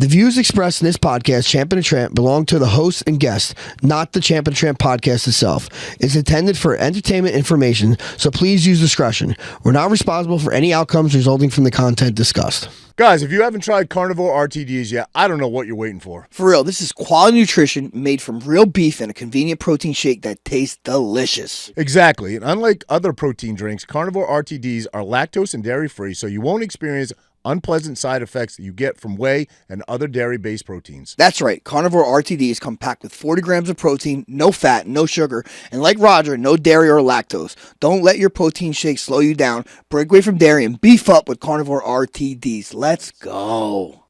The views expressed in this podcast, Champ and Tramp, belong to the host and guest, not the Champ and Tramp podcast itself. It's intended for entertainment information, so please use discretion. We're not responsible for any outcomes resulting from the content discussed. Guys, if you haven't tried Carnivor RTDs yet, I don't know what you're waiting for. For real, this is quality nutrition made from real beef and a convenient protein shake that tastes delicious. Exactly. And unlike other protein drinks, Carnivor RTDs are lactose and dairy-free, so you won't experience unpleasant side effects that you get from whey and other dairy-based proteins. That's right. Carnivor RTDs come packed with 40 grams of protein, no fat, no sugar, and like Roger, no dairy or lactose. Don't let your protein shake slow you down. Break away from dairy and beef up with Carnivor RTDs. Let's go.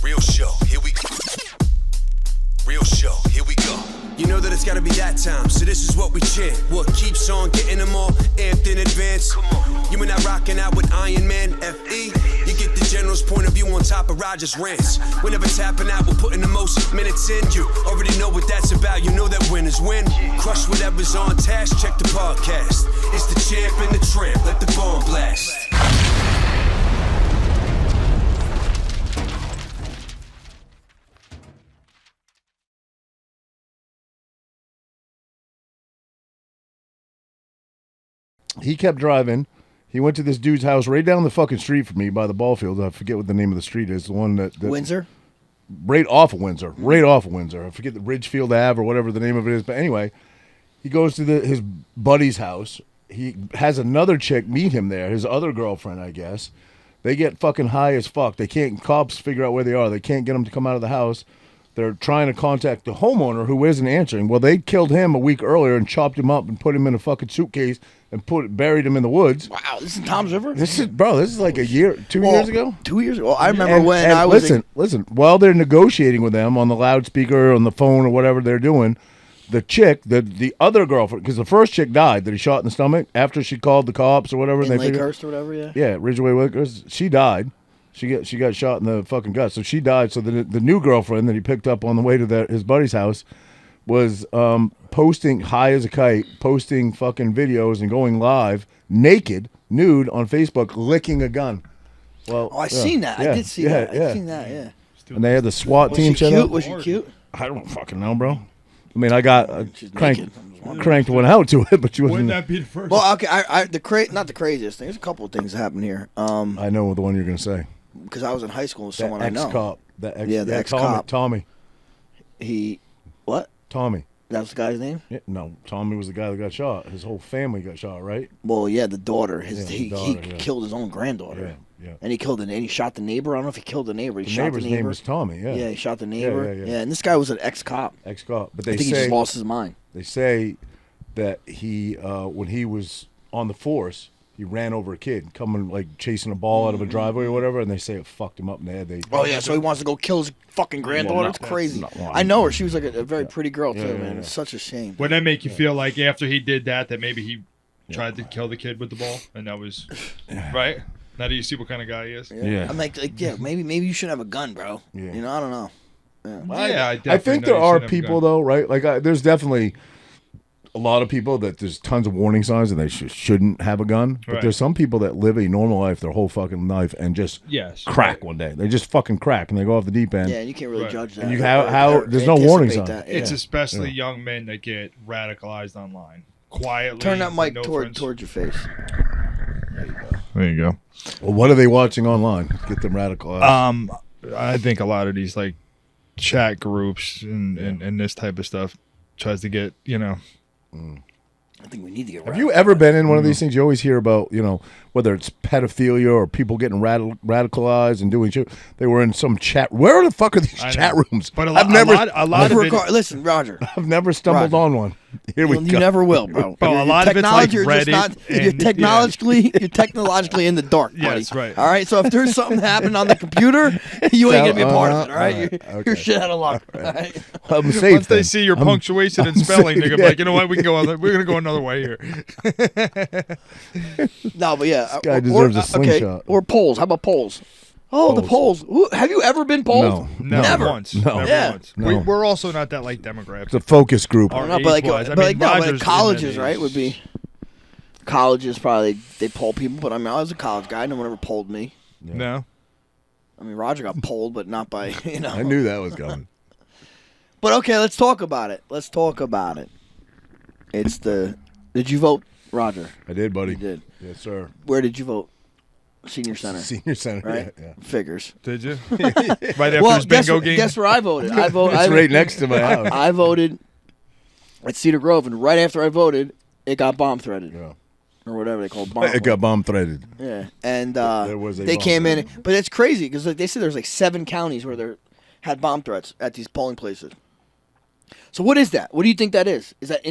Real show, here we go. Real show, here we go. You know that it's gotta be that time, so this is what we chant. What keeps on getting them all amped in advance? Come on. You and I rocking out with Iron Man, FE. You get the general's point of view on top of Roger's rants. We're never tapping out, we're putting the most minutes in. You already know what that's about, you know that winners win. Crush whatever's on task, check the podcast. It's the Champ and the Tramp, let the bomb blast. He kept driving. He went to this dude's house right down the fucking street from me by the ball field. I forget what the name of the street is. The one that Windsor? Right off of Windsor. Right off of Windsor. I forget the Ridgefield Ave or whatever the name of it is. But anyway, he goes to his buddy's house. He has another chick meet him there, his other girlfriend, I guess. They get fucking high as fuck. Cops figure out where they are. They can't get them to come out of the house. They're trying to contact the homeowner who isn't answering. Well, they killed him a week earlier and chopped him up and put him in a fucking suitcase and buried him in the woods. Wow, this is Tom's River? This is like a year, 2 years ago? 2 years ago. I remember when I was... Listen, while they're negotiating with them on the loudspeaker, on the phone, or whatever they're doing, the chick, the other girlfriend, because the first chick died that he shot in the stomach after she called the cops or whatever. In Lakehurst or whatever, yeah? Yeah, Ridgeway Lakehurst. She died. She got shot in the fucking gut. So she died. So the new girlfriend that he picked up on the way to his buddy's house was posting high as a kite, posting fucking videos and going live, naked, nude on Facebook, licking a gun. Well, I seen that. I did see that. I seen that, yeah. And they had the SWAT team. Was she cute? I don't fucking know, bro. I mean, I got cranked one out to it, but she wasn't. Wouldn't that be the first? Well, okay, not the craziest thing. There's a couple of things that happened here. I know the one you're gonna say. Because I was in high school with someone I know. Ex-cop. The ex-cop. Tommy. What? Tommy. That was the guy's name? Yeah, no, Tommy was the guy that got shot. His whole family got shot, right? Well, yeah, the daughter. He killed his own granddaughter. Yeah. And he shot the neighbor. I don't know if he killed the neighbor. The neighbor's name was Tommy, yeah. Yeah, he shot the neighbor. Yeah. And this guy was an ex-cop. But I think he just lost his mind. They say that he, when he was on the force, he ran over a kid, coming like chasing a ball out of a driveway or whatever, and they say it fucked him up in the head. So he wants to go kill his fucking granddaughter? It's crazy. I know her. She was like a very pretty girl, too, man. It's such a shame. Would that make you feel like after he did that maybe he tried to kill the kid with the ball? And that was, right? Now do you see what kind of guy he is? Yeah. I'm like maybe you shouldn't have a gun, bro. Yeah. You know, I don't know. Yeah. I think there are people, though, right? Like, there's definitely a lot of people that there's tons of warning signs and they shouldn't have a gun. But there's some people that live a normal life their whole fucking life and just crack one day. They just fucking crack and they go off the deep end. Yeah, and you can't really judge that. And there's no warning sign. It's especially young men that get radicalized online. Quietly. Turn that mic towards your face. There you go. Well, what are they watching online? Get them radicalized. I think a lot of these like chat groups and this type of stuff tries to get, I think we need to get Have you ever been in one of these things? You always hear about, whether it's pedophilia or people getting radicalized and doing shit. They were in some chat. Where the fuck are these chat rooms? But a lot of it. Listen, Roger. I've never stumbled on one. Here we go. You never will, bro. But a lot of it's like Reddit. You're technologically in the dark, buddy. Yes, right. All right, so if there's something happening on the computer, you ain't gonna be a part of it. All right, you're shit out of luck. All right. I'm safe. Once they see your punctuation and spelling, they're gonna be like, you know what, we're gonna go another way here. No, but yeah, this guy deserves a slingshot. Okay. Or polls. How about polls? Oh, the polls. Have you ever been polled? No. Never once. No. Never once. No. We're also not that like demographic. It's a focus group. But colleges, right? Would be colleges probably they poll people. But I mean, I was a college guy. No one ever polled me. Yeah. No. I mean, Roger got polled, but not by, I knew that was coming. But okay, let's talk about it. It's did you vote, Roger? I did, buddy. You did. Yes, sir. Where did you vote? Senior Center. Senior Center, Right? yeah. Figures. Did you? Right after Well, his bingo game? guess where I voted? I voted. It's right next to my house. I voted at Cedar Grove, and right after I voted, it got bomb threaded. Yeah. Or whatever they call bomb. It got bomb threaded. Yeah, and There was a they bomb came in, threat. but it's crazy because they said there's like 7 counties where there had bomb threats at these polling places. So what is that? What do you think that is? Is that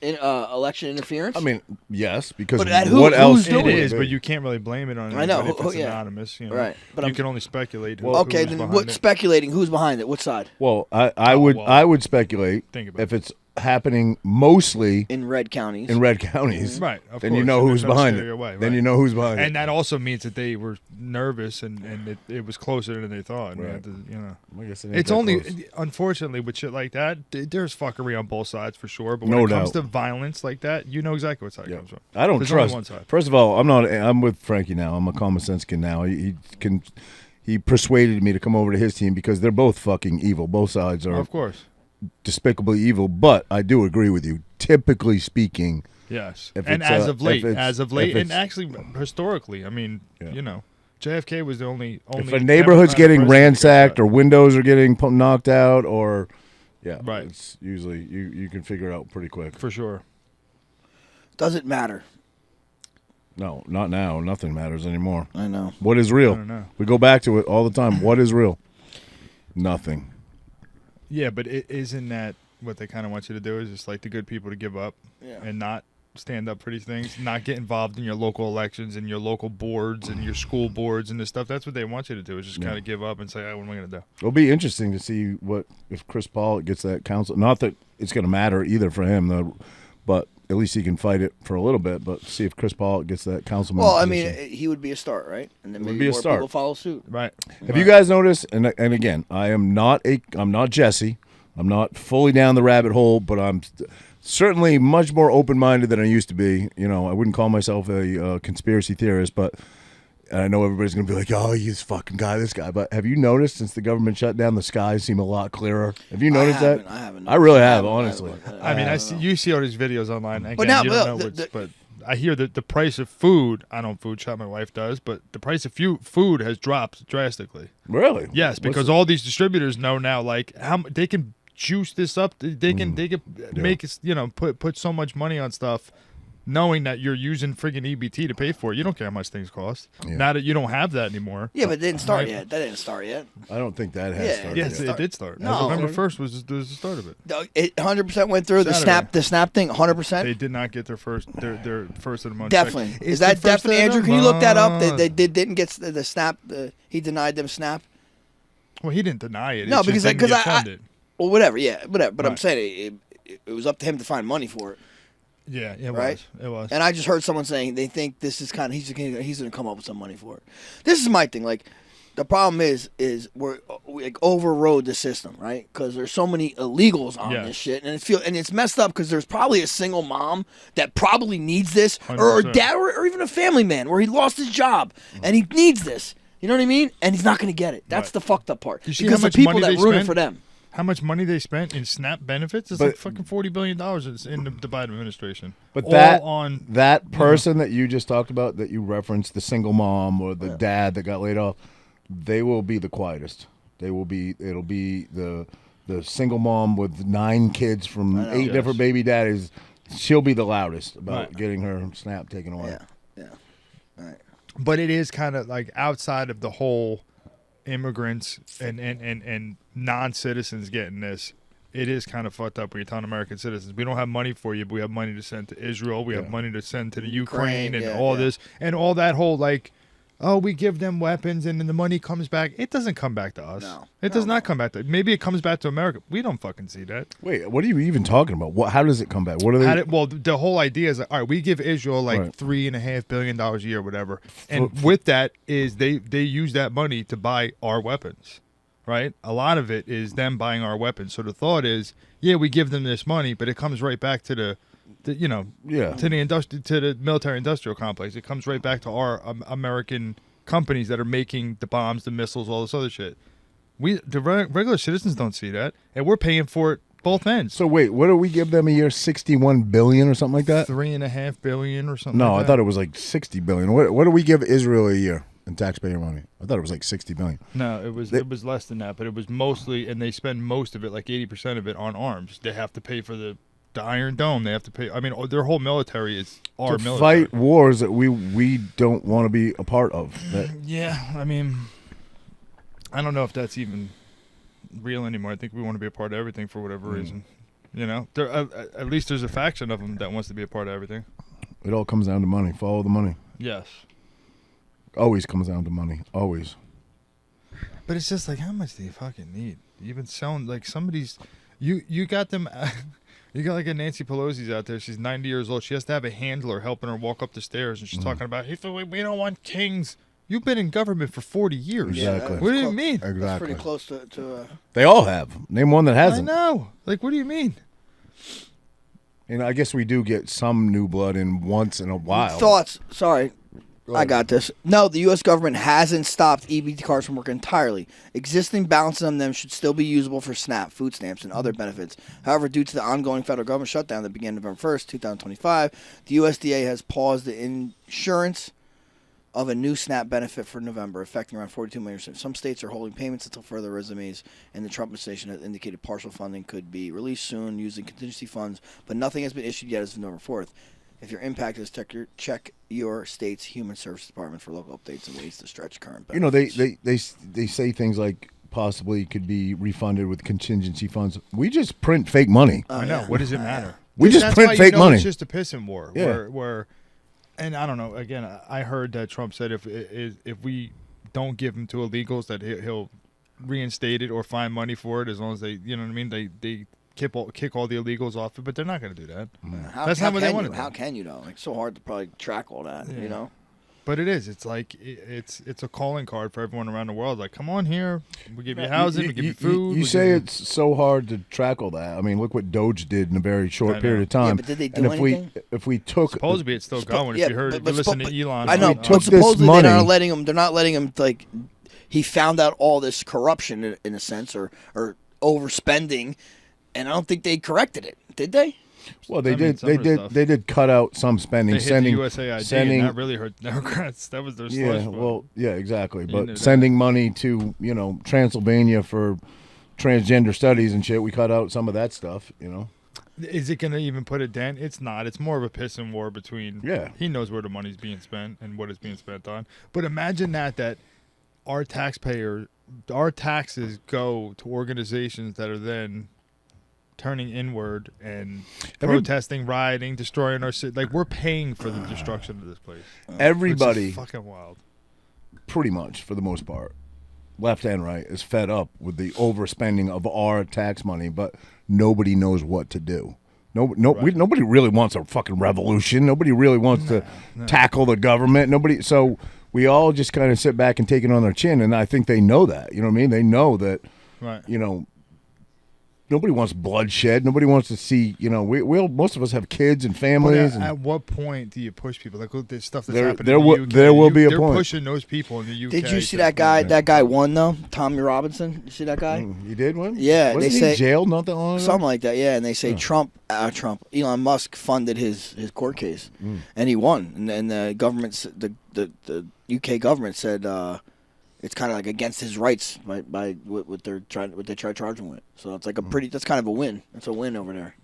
election interference? I mean, yes, because But at what who's else? doing It it? is, but you can't really blame it on I know. anybody if it's Yeah. anonymous. Right. But you I'm- can only speculate. Okay, who's then behind what? it. Speculating who's behind it? What side? Well, I well, would speculate think about if it's happening mostly In red counties. in red counties, Right, of then you course, know and who's there's no behind scary it. way, Then right. you know who's behind And it. that also means that they were nervous and it was closer than they thought. And Right. I guess it ain't It's that only, close. unfortunately, with shit like that, there's fuckery on both sides for sure. But when No it comes doubt. to violence like that, you know exactly what side it Yeah. comes from. I don't There's only trust. one side. First of all, I'm with Frankie now. I'm a common sense kid now. He persuaded me to come over to his team because they're both fucking evil. Both sides are Of course. despicably evil. But I do agree with you. Typically speaking, Yes. If And it's, as uh, of late, if it's- if and it's- actually historically, I mean, Yeah. JFK was the only if a neighborhood's Democratic getting president ransacked that- or windows are getting knocked out or Right. it's usually you can figure it out pretty quick. for sure. Doesn't matter. No, not now. Nothing matters anymore. I know. What is real? I don't know. We go back to it all the time. What is real? Nothing. Yeah, but isn't that what they kind of want you to do? Is just like the good people to give up and not stand up for these things, not get involved in your local elections and your local boards and your school boards and this stuff. That's what they want you to do. Is just kind of give up and say, "Oh, what am I going to do?" It'll be interesting to see what if Chris Paul gets that council. Not that it's going to matter either for him, but at least he can fight it for a little bit. But see if Chris Paul gets that councilman. Well, I position. mean, he would be a start, right? And then Would maybe be a more start. people follow suit. Right. Have you guys noticed? And again, I'm not Jesse. I'm not fully down the rabbit hole, but I'm certainly much more open-minded than I used to be. You know, I wouldn't call myself a conspiracy theorist, but I know everybody's going to be like, "Oh, he's fucking guy, this guy." But have you noticed since the government shut down, the skies seem a lot clearer? Have you noticed that? I haven't. I really have, honestly. I mean, you see all these videos online. Again, But now- you don't know but what's, the- but I hear that the price of food. I don't food shop. My wife does, but the price of food has dropped drastically. Really? Yes, What's because it? all these distributors know now, like how they can juice this up. They can make it, put so much money on stuff, knowing that you're using friggin' EBT to pay for it. You don't care how much things cost. Yeah. Now that you don't have that anymore. Yeah, but it didn't start Right. yet. That didn't start yet. I don't think that has Yeah, started. Yes, yet. it did start. No. November 1st was the start of it. It 100% went through Saturday. the snap thing. 100%. They did not get their first of the month. Definitely. check. Is It's that the first definitely of the Andrew? Can you look that up? month. They didn't get the snap. He denied them snap. Well, he didn't deny it. No, It just because didn't get I funded. well, whatever. Yeah, whatever. But I'm Right. saying it was up to him to find money for it. Yeah, it Right? was. It was. And I just heard someone saying they think this is kind of he's going to come up with some money for it. This is my thing. Like the problem is we like overrode the system, right? Because there's so many illegals on Yeah. this shit, and it's messed up because there's probably a single mom that probably needs this, or a 100%. dad, or even a family man where he lost his job and he needs this. You know what I mean? And he's not going to get it. That's Right. the fucked up part. You see Because how the much people money that they ruin it spent? for them. How much money they spent in SNAP benefits? It's But- like fucking $40 billion in the Biden administration. But All that on that person that you just talked about, that you referenced, the single mom or the dad that got laid off, they will be the quietest. It'll be the single mom with 9 kids from 8 Yes. different baby daddies. She'll be the loudest about Right. getting her snap taken away. Yeah. Right. But it is kind of like outside of the whole immigrants and non-citizens getting this. It is kind of fucked up when you're telling American citizens, we don't have money for you, but we have money to send to Israel. We have money to send to the Ukraine and all this and all that whole like, oh, we give them weapons and then the money comes back. It doesn't come back to us. No. It does not come back to. Maybe it comes back to America. We don't fucking see that. Wait, what are you even talking about? How does it come back? What are they? Well, the whole idea is like, all right, we give Israel like Right. $3.5 billion a year, whatever, and with that is they use that money to buy our weapons, right? A lot of it is them buying our weapons. So the thought is, yeah, we give them this money, but it comes right back to the to the military industrial complex. It comes right back to our American companies that are making the bombs, the missiles, all this other shit. The regular citizens don't see that, and we're paying for it both ends. So wait, what do we give them a year? 61 billion or something like that? $3.5 billion or something. No, like I thought it was like 60 billion. What do we give Israel a year in taxpayer money? I thought it was like 60 billion. No, it was less than that, but it was mostly, and they spend most of it, like 80% of it, on arms. They have to pay for the Iron Dome. They have to pay. I mean, their whole military is our to military. Fight wars that we don't want to be a part of. Yeah, I mean, I don't know if that's even real anymore. I think we want to be a part of everything for whatever reason. You know, at least there's a faction of them that wants to be a part of everything. It all comes down to money. Follow the money. Yes. Always comes down to money. Always. But it's just like, how much do you fucking need? You even sound like somebody's. You got them. You got like a Nancy Pelosi's out there. She's 90 years old. She has to have a handler helping her walk up the stairs, and she's talking about, "Hey, we don't want kings." You've been in government for 40 years. Exactly. What do you mean? Exactly. That's pretty close to They all have. Name one that hasn't. I know. Like, what do you mean? And I guess we do get some new blood in once in a while. thoughts. Sorry, Go I ahead. got this. No, the U.S. government hasn't stopped EBT cards from working entirely. Existing balances on them should still be usable for SNAP, food stamps, and other benefits. However, due to the ongoing federal government shutdown that began November 1st, 2025, the USDA has paused the insurance of a new SNAP benefit for November, affecting around 42 million. Some states are holding payments until further resumes, and the Trump administration has indicated partial funding could be released soon using contingency funds, but nothing has been issued yet as of November 4th. If you're impacted, check your state's Human Services Department for local updates and ways to stretch current benefits. You know, they say things like possibly could be refunded with contingency funds. We just print fake money. I know. What does it matter? We just That's print why fake money. It's just a pissing war. Yeah. Where, and I don't know. Again, I heard that Trump said if we don't give him to illegals, that he'll reinstate it or find money for it as long as they, you know what I mean. They kick all the illegals off it, but they're not going to do that. That's not what they want to do. How can you though? It's so hard to probably track all that. You know. But it is. It's like it's a calling card for everyone around the world. Like, come on here. We give you housing. We give you food. You say it's so hard to track all that. I mean, look what Doge did in a very short period of time. Yeah, but did they do and anything? If we took Supposedly it's still going. If you heard, if you listen to Elon. I know. took But this supposedly money- they're not letting him like. He found out all this corruption in a sense, or overspending, and I don't think they corrected it. Did they? Well, they I mean, did. some They of the did. stuff. They did cut out some spending. They hit the USAID, and that really hurt Democrats. That was their slush Yeah. fund. Well. Yeah. Exactly. knew But that. sending money to Transylvania for transgender studies and shit, we cut out some of that stuff. Is it going to even put a dent? It's not. It's more of a pissing war between. Yeah. He knows where the money's being spent and what it's being spent on. But imagine that our taxes go to organizations that are then turning inward and protesting, rioting, destroying our city. Like, we're paying for the destruction of this place. Everybody, Which is fucking wild. pretty much for the most part, left and right, is fed up with the overspending of our tax money, but nobody knows what to do. Nobody really wants a fucking revolution. Nobody really wants to tackle the government. So we all just kind of sit back and take it on their chin, and I think they know that. You know what I mean? They know that. Right. Nobody wants bloodshed. Nobody wants to see. We'll most of us have kids and families. But at what point do you push people? Like, look, there's stuff that's There- happening there in the will- UK. there will be a They're point. pushing those people in the UK. Did you see to- that guy? That guy won though. Tommy Robinson. You see that guy? You did one? Yeah, Wasn't they he say jailed not that long ago? something like that. Yeah, and they say Elon Musk funded his court case, and he won. And the government, the UK government said it's kind of like against his rights by what they try to charge him with. So it's like that's kind of a win. It's a win over there.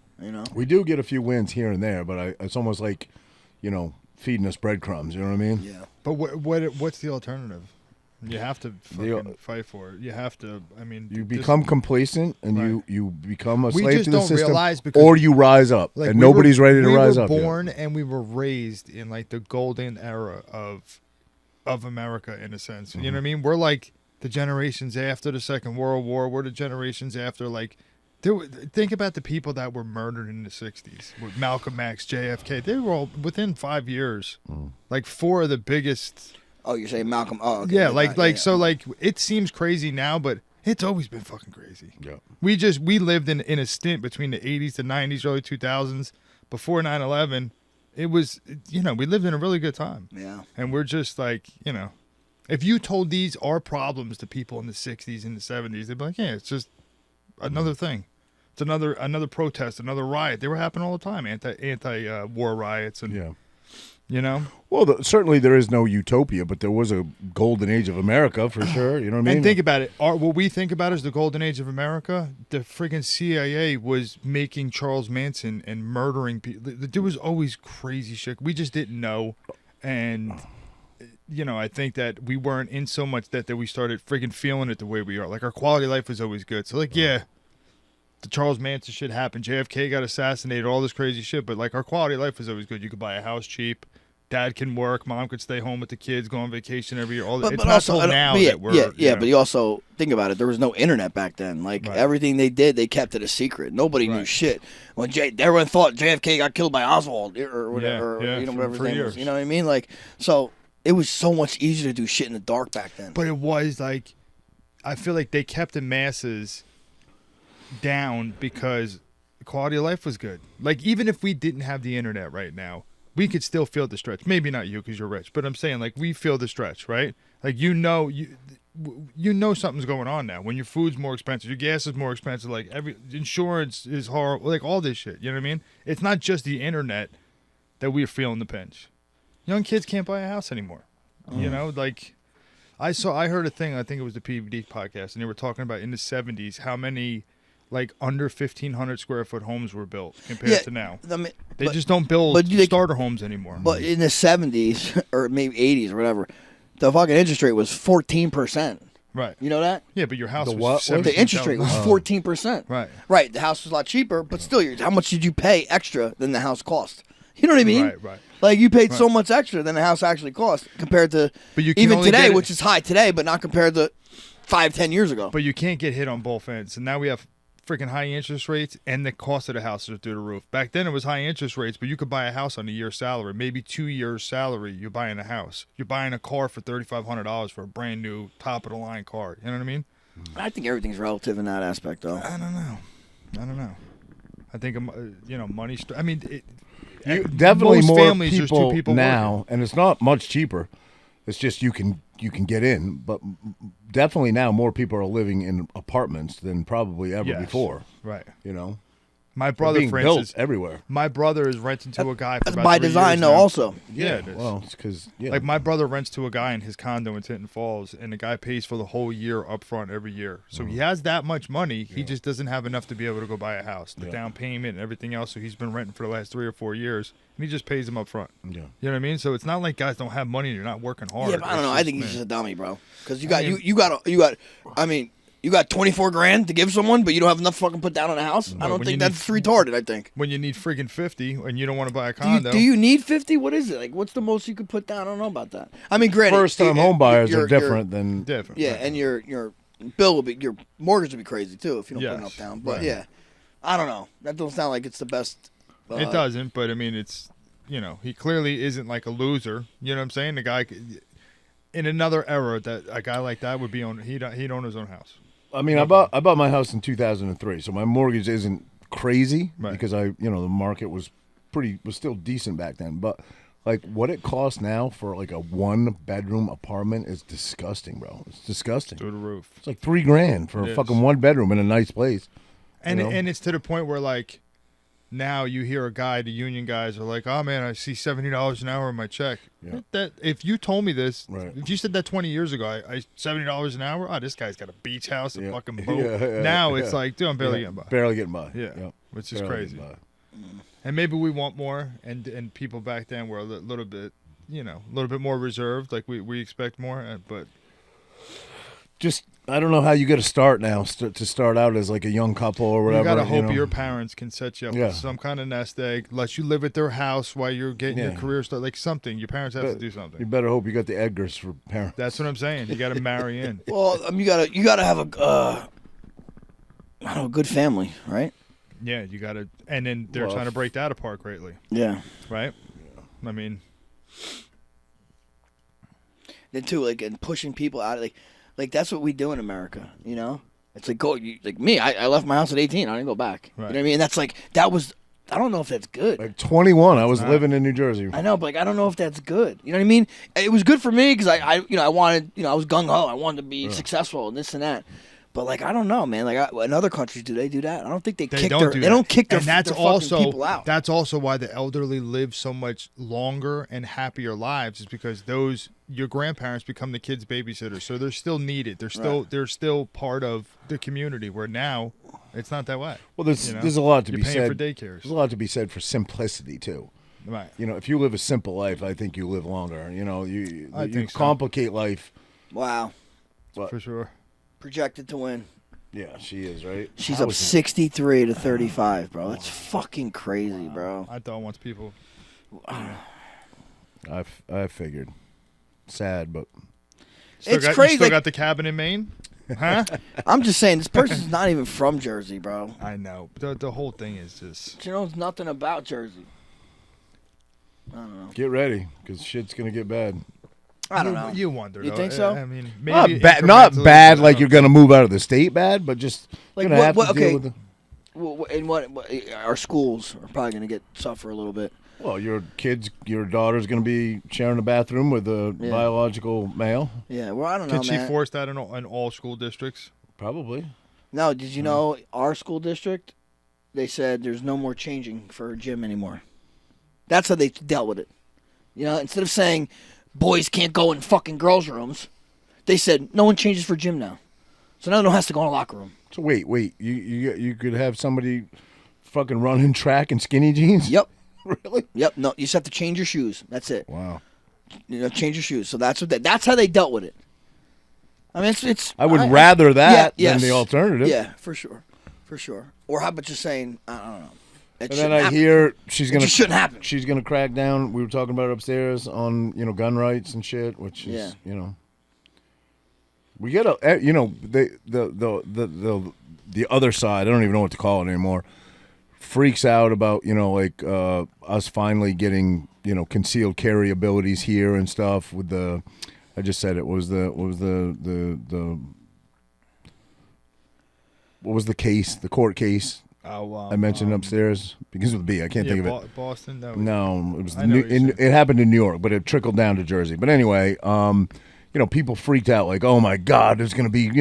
We do get a few wins here and there, but it's almost like, feeding us breadcrumbs. You know what I mean? Yeah. But what's the alternative? You have to fucking fight for it. You have to. I mean, You become complacent, and Right. you become a We slave just to the don't system, realize because- or you rise up, like, and we nobody's were- ready to rise up. We yet. were born and we were raised in like the golden era of America, in a sense. You know what I mean? We're like the generations after the Second World War. We're the generations after like. Think about the people that were murdered in the 60s with Malcolm X, JFK. They were all within 5 years. Like 4 of the biggest. Oh, you're saying Malcolm? Oh, okay. Yeah, so like it seems crazy now, but it's always been fucking crazy. Yeah. We lived in a stint between the 80s to 90s, early 2000s, before 9/11. It was we lived in a really good time. Yeah. And we're just like, If you told these are problems to people in the 60s and the 70s, they'd be like, yeah, it's just another thing. It's another protest, another riot. They were happening all the time, anti-war riots. And, you know? Well, certainly there is no utopia, but there was a golden age of America for sure. You know what I mean? And think about it. What we think about as the golden age of America, the freaking CIA was making Charles Manson and murdering people. There was always crazy shit. We just didn't know. And... you know, I think that we weren't in so much that we started freaking feeling it the way we are. Like, our quality of life was always good. So, like, yeah, the Charles Manson shit happened. JFK got assassinated, all this crazy shit. But, like, our quality of life was always good. You could buy a house cheap. Dad can work. Mom could stay home with the kids, go on vacation every year. It's not till now that we're... Yeah, but you also, think about it, there was no internet back then. Like, everything they did, they kept it a secret. Nobody knew shit. When everyone thought JFK got killed by Oswald or whatever, you know, whatever his name was. You know what I mean? Like, so... it was so much easier to do shit in the dark back then. But it was like, I feel like they kept the masses down because the quality of life was good. Like, even if we didn't have the internet right now, we could still feel the stretch. Maybe not you because you're rich, but I'm saying, like, we feel the stretch, right? Like, you know something's going on now. When your food's more expensive, your gas is more expensive, like, insurance is horrible, like, all this shit. You know what I mean? It's not just the internet that we're feeling the pinch. Young kids can't buy a house anymore. You know, like, I heard a thing, I think it was the PVD podcast, and they were talking about in the 70s how many, like, under 1,500 square foot homes were built compared to now. I mean, they just don't build starter homes anymore. But in the 70s, or maybe 80s or whatever, the fucking interest rate was 14%. Right. You know that? Yeah, but your house was the interest rate was 14%. Right. Right. The house was a lot cheaper, but still, how much did you pay extra than the house cost? You know what I mean? Right. Like, you paid so much extra than the house actually cost compared to even today, which is high today, but not compared to 5-10 years ago. But you can't get hit on both ends. And now we have freaking high interest rates, and the cost of the houses are through the roof. Back then, it was high interest rates, but you could buy a house on a year's salary, maybe 2 years' salary. You're buying a house. You're buying a car for $3,500 for a brand new top-of-the-line car. You know what I mean? I think everything's relative in that aspect, though. I don't know. I think, money... I mean... definitely most more families, people now, and it's not much cheaper. It's just you can get in, but definitely now more people are living in apartments than probably ever before. Right. You know, my brother, for instance, everywhere. My brother is renting to a guy. For That's about by 3 design, years though. now. Also, yeah, it is. Well, it's because like my brother rents to a guy in his condo in Tinton Falls, and the guy pays for the whole year up front every year. So he has that much money. He just doesn't have enough to be able to go buy a house, the down payment and everything else. So he's been renting for the last 3 or 4 years, and he just pays them up front. Yeah, you know what I mean. So it's not like guys don't have money; they're not working hard. Yeah, but I don't know. I think he's just a dummy, bro. Because you got. I mean, you got 24 grand to give someone, but you don't have enough to fucking put down on a house. I don't think that's retarded. I think when you need freaking 50 and you don't want to buy a condo. Do you need 50? What is it? Like, what's the most you could put down? I don't know about that. I mean, granted, first-time home buyers are different than yeah, right. And your bill will be, your mortgage will be crazy too if you don't put enough down. But yeah, I don't know. That don't sound like it's the best. It doesn't, but I mean, it's, you know, he clearly isn't like a loser. You know what I'm saying? The guy, in another era, that a guy like that would be on. He'd own his own house. I mean, I bought my house in 2003, so my mortgage isn't crazy because the market was still decent back then. But like what it costs now for like a 1-bedroom apartment is disgusting, bro. It's disgusting. Through the roof. It's like $3,000 for a fucking 1-bedroom in a nice place. And it's to the point where like now you hear the union guys are like, oh man, I see $70 an hour in my check. Yeah. That if you told me this, if you said that 20 years ago, I $70 an hour. Oh, this guy's got a beach house, a fucking boat. Now it's like, dude, I'm barely getting by. Barely getting by. Yeah, which is crazy. And maybe we want more, and people back then were a little bit, a little bit more reserved. Like we expect more, but just. I don't know how you got to start now to start out as like a young couple or whatever. You got to hope your parents can set you up with some kind of nest egg, let you live at their house while you're getting your career started. Like something. Your parents have to do something. You better hope you got the Edgars for parents. That's what I'm saying. You got to marry in. Well, you gotta have a good family, right? Yeah, you got to. And then they're trying to break that apart greatly. Yeah. Right? Yeah. I mean. Then too, like, and pushing people out, like that's what we do in America, you know? It's like, like me, I left my house at 18. I didn't go back. Right. You know what I mean? And that's like, that was I don't know if that's good. Like 21, I was living in New Jersey. I know, but like, I don't know if that's good. You know what I mean? It was good for me because I wanted, I was gung ho. I wanted to be successful and this and that. But like, I don't know, man. Like, in other countries, do they do that? I don't think they kick their. They don't kick their. And that's their also fucking people out. That's also why the elderly live so much longer and happier lives, is because your grandparents become the kids' babysitters, so they're still needed. They're still part of the community. Where now, it's not that way. Well, there's a lot to be said for daycares. There's a lot to be said for simplicity too. Right. If you live a simple life, I think you live longer. You so. complicate life. Wow. For sure. Projected to win. Yeah, she is, right? She's up 63 to 35, bro. That's fucking crazy, bro. I thought once people. I figured. Sad, but It's crazy. You still got the cabin in Maine? Huh? I'm just saying, this person's not even from Jersey, bro. I know. The whole thing is just. She knows nothing about Jersey. I don't know. get ready, because shit's going to get bad. I don't know. You wonder. You though. think so? I mean, maybe not bad like you're going to move out of the state bad, but just Like, going to have to okay. deal with it. And what our schools are probably going to suffer a little bit. Well, your daughter's going to be sharing a bathroom with a biological male. Yeah, well, I don't know, Could man. she force that in all school districts? Probably. No, did you know our school district, they said there's no more changing for a gym anymore. That's how they dealt with it. Instead of saying boys can't go in fucking girls' rooms, they said no one changes for gym now. So now no one has to go in a locker room. So wait, you could have somebody fucking running track in skinny jeans? Yep. Really? Yep. No, you just have to change your shoes. That's it. Wow. Change your shoes. So that's how they dealt with it. I mean, it's. I would rather that yes. than the alternative. Yeah, for sure. Or how about just saying, I don't know. And then I hear she's gonna. It just shouldn't happen. She's gonna crack down. We were talking about it upstairs on gun rights and shit, which is we get the other side. I don't even know what to call it anymore. Freaks out about us finally getting concealed carry abilities here and stuff with the. I just said it was the what was the case, the court case. I mentioned upstairs because of the B. I can't think of it. Boston. No, it was it happened in New York, but it trickled down to Jersey. But anyway, people freaked out like, oh my God, there's gonna be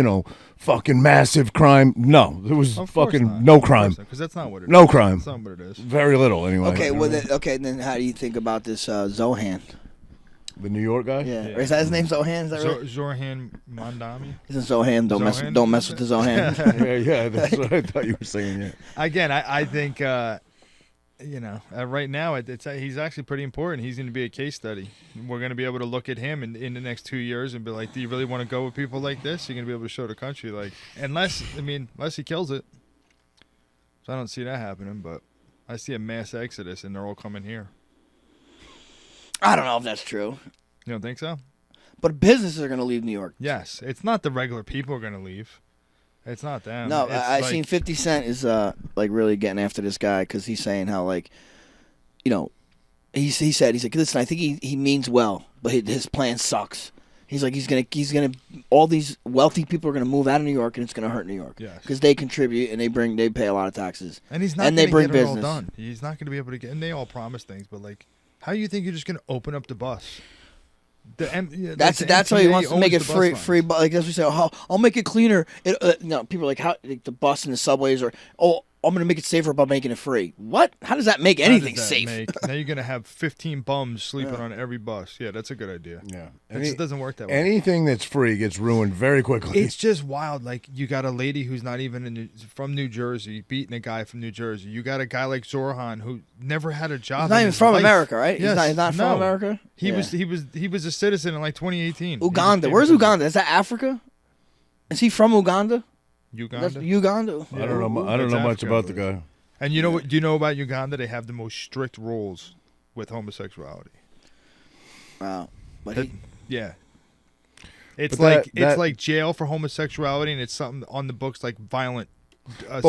fucking massive crime. No, there was fucking no crime. Because that's not what it is. No crime. That's not what it is. Very little anyway. Okay, then how do you think about this Zohan? The New York guy. Yeah. Is that his name, Zohan? Is that right? Zohan Mandami. Isn't Zohan? Don't mess with the Zohan. yeah, that's what I thought you were saying. Yeah. Again, I think right now he's actually pretty important. He's going to be a case study. We're going to be able to look at him in the next 2 years and be like, do you really want to go with people like this? You're going to be able to show the country, unless he kills it. So I don't see that happening, but I see a mass exodus and they're all coming here. I don't know if that's true. You don't think so? But businesses are going to leave New York. Yes. It's not the regular people who are going to leave. It's not them. No, I seen 50 Cent is really getting after this guy because he's saying how he said listen, I think he means well, but his plan sucks. He's like he's gonna all these wealthy people are gonna move out of New York and it's gonna hurt New York. Yes. Because they contribute and they pay a lot of taxes. And he's not they bring get it business. all done. He's not gonna be able to get. And they all promise things, but how do you think you're just gonna open up the bus? That's how he wants to make it free. Like as we say, I'll make it cleaner. People are like how the bus and the subways are. I'm going to make it safer by making it free. What? How does that make anything safe? Now you're going to have 15 bums sleeping on every bus. Yeah, that's a good idea. Yeah. It just doesn't work that way. Anything that's free gets ruined very quickly. It's just wild. Like, you got a lady who's not even from New Jersey beating a guy from New Jersey. You got a guy like Zorhan who never had a job. He's not even from America, right? Yes. He's not from America? He was a citizen in 2018. Uganda. Where's Uganda? Is that Africa? Is he from Uganda? Uganda. That's Uganda. I don't know much about the guy. And you know what? Do you know about Uganda? They have the most strict rules with homosexuality. Wow. Yeah. It's but like jail for homosexuality, and it's something on the books like violent. But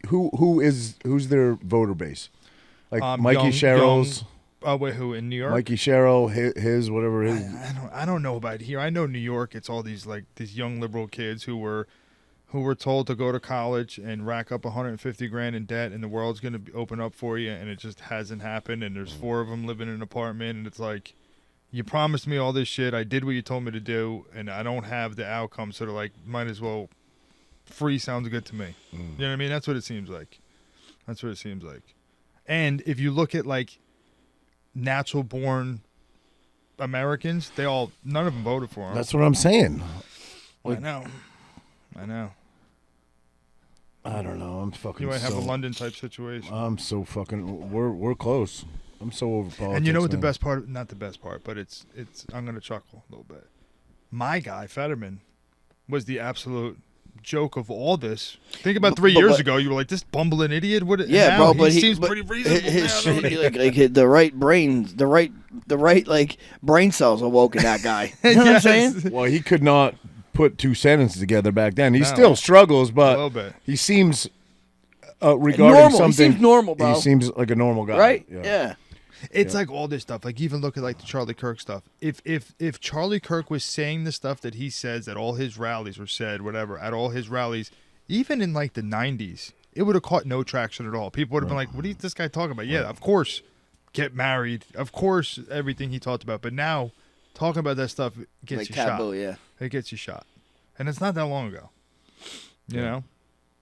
who's their voter base? Like Mikey Sherrill's. Wait, who in New York? Mikey Sherrill, his whatever his. I don't know about here. I know New York. It's all these young liberal kids who were who were told to go to college and rack up 150 grand in debt, and the world's going to open up for you, and it just hasn't happened, and there's 4 of them living in an apartment, and it's like, you promised me all this shit, I did what you told me to do, and I don't have the outcome, so they're like, might as well, free sounds good to me. You know what I mean? That's what it seems like. That's what it seems like. And if you look at, like, natural-born Americans, none of them voted for him. That's what I'm saying. I know. I don't know. I'm fucking. You might have a London type situation. I'm so fucking. We're close. I'm so over politics. And you know what man. the best part? Not the best part, but it's. I'm gonna chuckle a little bit. My guy Fetterman was the absolute joke of all this. Think about 3 years ago. You were like, this bumbling idiot. What? Yeah, now bro. But he seems pretty reasonable. Like the right brains, the right like brain cells awoke in that guy. You know what I'm saying? Well, he could not put 2 sentences together back then. He No. still struggles, A but little bit. he seems regarding Normal. something. He seems normal, bro. He seems like a normal guy, Right? Yeah. It's like all this stuff. Like even look at like the Charlie Kirk stuff. If Charlie Kirk was saying the stuff that he says at all his rallies or said whatever at all his rallies, even in like the 90s, it would have caught no traction at all. People would have been like, "What is this guy talking about?" Yeah, of course, get married. Of course, everything he talked about. But now, talking about that stuff gets Like you taboo, shot. yeah. It gets you shot, and it's not that long ago. You know,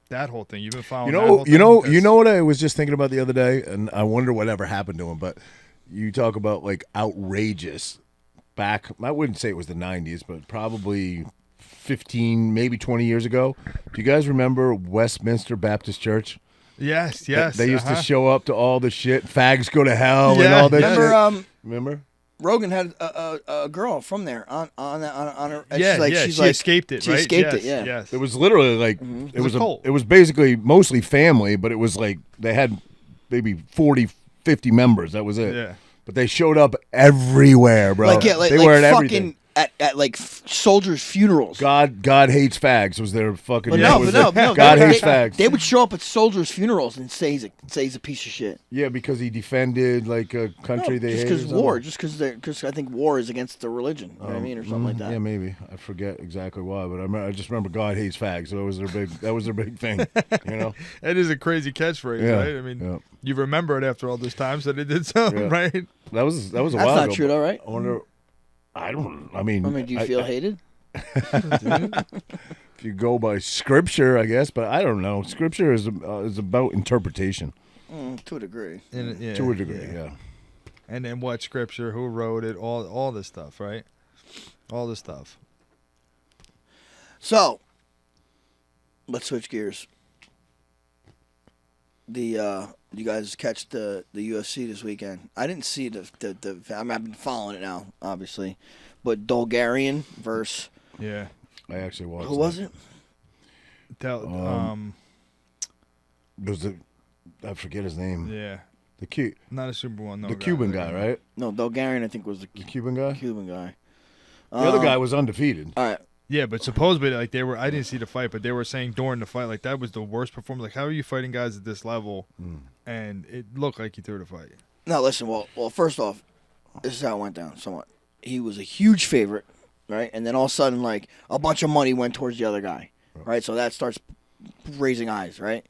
that whole thing. You've been following. that whole thing? You know what I was just thinking about the other day, and I wonder whatever happened to him. But you talk about like outrageous back. I wouldn't say it was the 90s, but probably 15, maybe 20 years ago. Do you guys remember Westminster Baptist Church? Yes. They used to show up to all the shit. Fags go to hell and all that shit. Remember? Rogan had a girl from there on her. She escaped it. She right? escaped Yes, it. Yeah. Yes. It was literally like It was a cult. it was basically mostly family, but it was like they had maybe 40, 50 members. That was it. Yeah. But they showed up everywhere, bro. Like they were at fucking everything. at like soldiers' funerals. God hates fags was their fucking. But that was no. God hates fags. They would show up at soldiers' funerals and say he's a piece of shit. Yeah, because he defended like a country they hated. Just because I think war is against the religion. You know what I mean, or something like that. Yeah, maybe I forget exactly why, but I just remember God hates fags. So that was their big thing. You know, It is a crazy catchphrase, Yeah, right? I mean, you remember it after all this time, so they did something, Yeah. right? that was a That's while not ago. true, though, right? I wonder. I mean, do you feel hated? If you go by scripture, I guess, but I don't know. Scripture is about interpretation To a degree. to a degree. Yeah. And then what scripture, who wrote it, all this stuff, right? All this stuff. So, let's switch gears. You guys catch the UFC this weekend? I didn't see I've been following it now, obviously, but Bulgarian versus Yeah. I actually watched. who was it? I forget his name. Yeah. The Not a Super One, no. the Cuban guy, right? No, Bulgarian. I think was the The Cuban guy. Cuban guy. The other guy was undefeated. All right. Yeah, but supposedly, like, I didn't see the fight, but they were saying during the fight, like, that was the worst performance. Like, how are you fighting guys at this level? And it looked like he threw the fight. No, listen. Well, first off, this is how it went down. Somewhat, he was a huge favorite, right? And then all of a sudden, like a bunch of money went towards the other guy, right? So that starts raising eyes, right?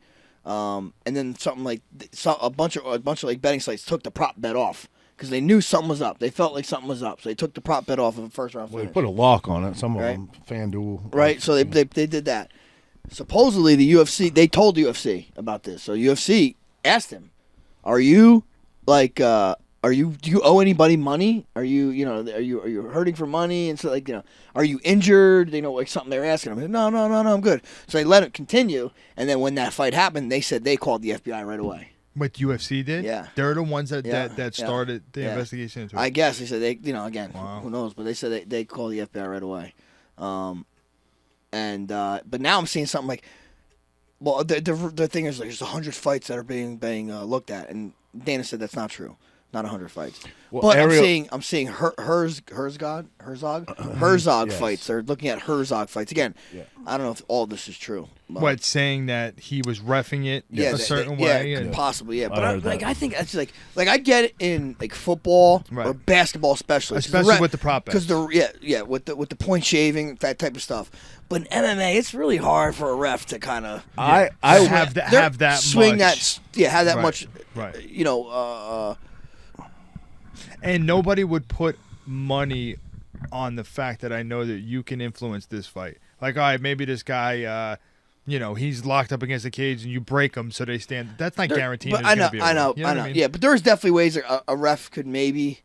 And then something like a bunch of like betting sites took the prop bet off because they knew something was up. They felt like something was up, so they took the prop bet off of the first round. Well, they finish. put a lock on it. Some of Right. them, FanDuel. Right, so they did that. Supposedly the UFC, they told UFC about this. So UFC asked him, "Are you like do you owe anybody money? Are you are you hurting for money and so like are you injured? Like something they're asking him. No, I'm good." So they let it continue, and then when that fight happened, they said they called the FBI right away. What UFC did? Yeah. They're the ones that Yeah. started the Yeah. investigation into it. I guess they said they again Wow. who knows, but they said they called the FBI right away. But now I'm seeing something like, well, the thing is like there's 100 fights that are being looked at, and Dana said that's not true. not 100 fights. Well, But Ariel- I'm seeing Herzog Yes. fights. They're looking at Herzog fights again. Yeah. I don't know if all this is true. but- What, saying that he was reffing it Yeah, a certain way? Yeah, and- possibly. Yeah, but heard like that. I think that's like I get it in like football Right. or basketball, especially with the prop bets. because with the point shaving, that type of stuff. But in MMA, it's really hard for a ref to kind of I have that swing much. have that Right, much. right. You know. And nobody would put money on the fact that I know that you can influence this fight. Like, all right, maybe this guy, he's locked up against the cage and you break him so they stand. That's not guaranteed. But I know. You know what I mean? Yeah, but there's definitely ways a ref could maybe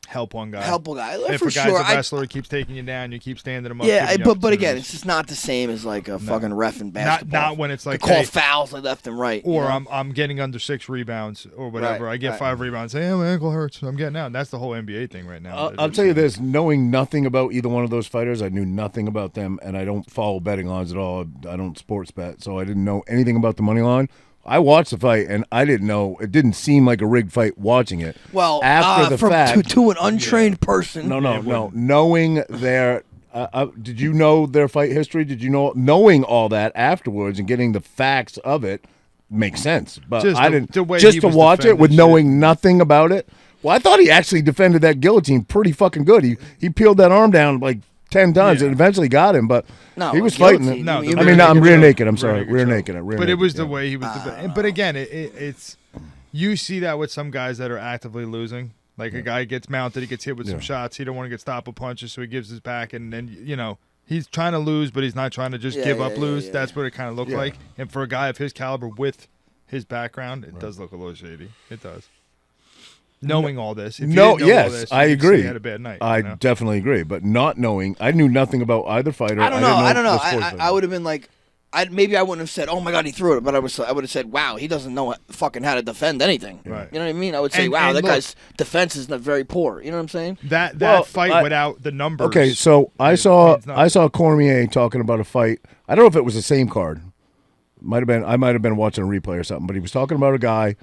Help one guy. help a guy. If For a guy's sure. a wrestler, he keeps taking you down, you keep standing him up. Yeah, giving you but again, opportunities. it's just not the same as like a fucking ref in basketball. Not when it's like, to call hey, fouls like left and right. or you know? I'm getting under 6 rebounds or whatever. Right, I get right. 5 rebounds. Say, my ankle hurts. I'm getting out. That's the whole NBA thing right now. I'll tell you this: knowing nothing about either one of those fighters, I knew nothing about them, and I don't follow betting odds at all. I don't sports bet, so I didn't know anything about the money line. I watched the fight, and I didn't know. It didn't seem like a rigged fight watching it. Well, after the from fact, to an untrained person. no. Knowing their, did you know their fight history? Did you knowing all that afterwards and getting the facts of it makes sense. But Just I the didn't way just he to was watch it with defending knowing nothing about it. Well, I thought he actually defended that guillotine pretty fucking good. He peeled that arm down like 10 times and eventually got him, but No, he was guillotine, fighting it. No, you the mean- I'm rear naked. I'm Rear sorry, naked rear choke. naked. But it was the yeah. way he was. But again, it's you see that with some guys that are actively losing. Like a guy gets mounted, he gets hit with some shots. He don't want to get stopped with punches, so he gives his back, and then he's trying to lose, but he's not trying to just give up lose. yeah. That's what it kind of looked Yeah. like. And for a guy of his caliber with his background, it does look a little shady. It does. Knowing all this, if you No, didn't know all yes, this, I you'd say agree. He had a bad night. I you know? definitely agree, but not knowing, I knew nothing about either fighter. I don't know. I don't know. the sports I fighter. would have been like, maybe I wouldn't have said, "Oh my god, he threw it," but I would have said, "Wow, he doesn't know fucking how to defend anything." Right. You know what I mean? I would say, And- "Wow, and that look- guy's defense is not very poor." You know what I'm saying? That Well, fight without the numbers. Okay, so I it saw means nothing. Cormier talking about a fight. I don't know if it was the same card. Might have been. I might have been watching a replay or something. But he was talking about a guy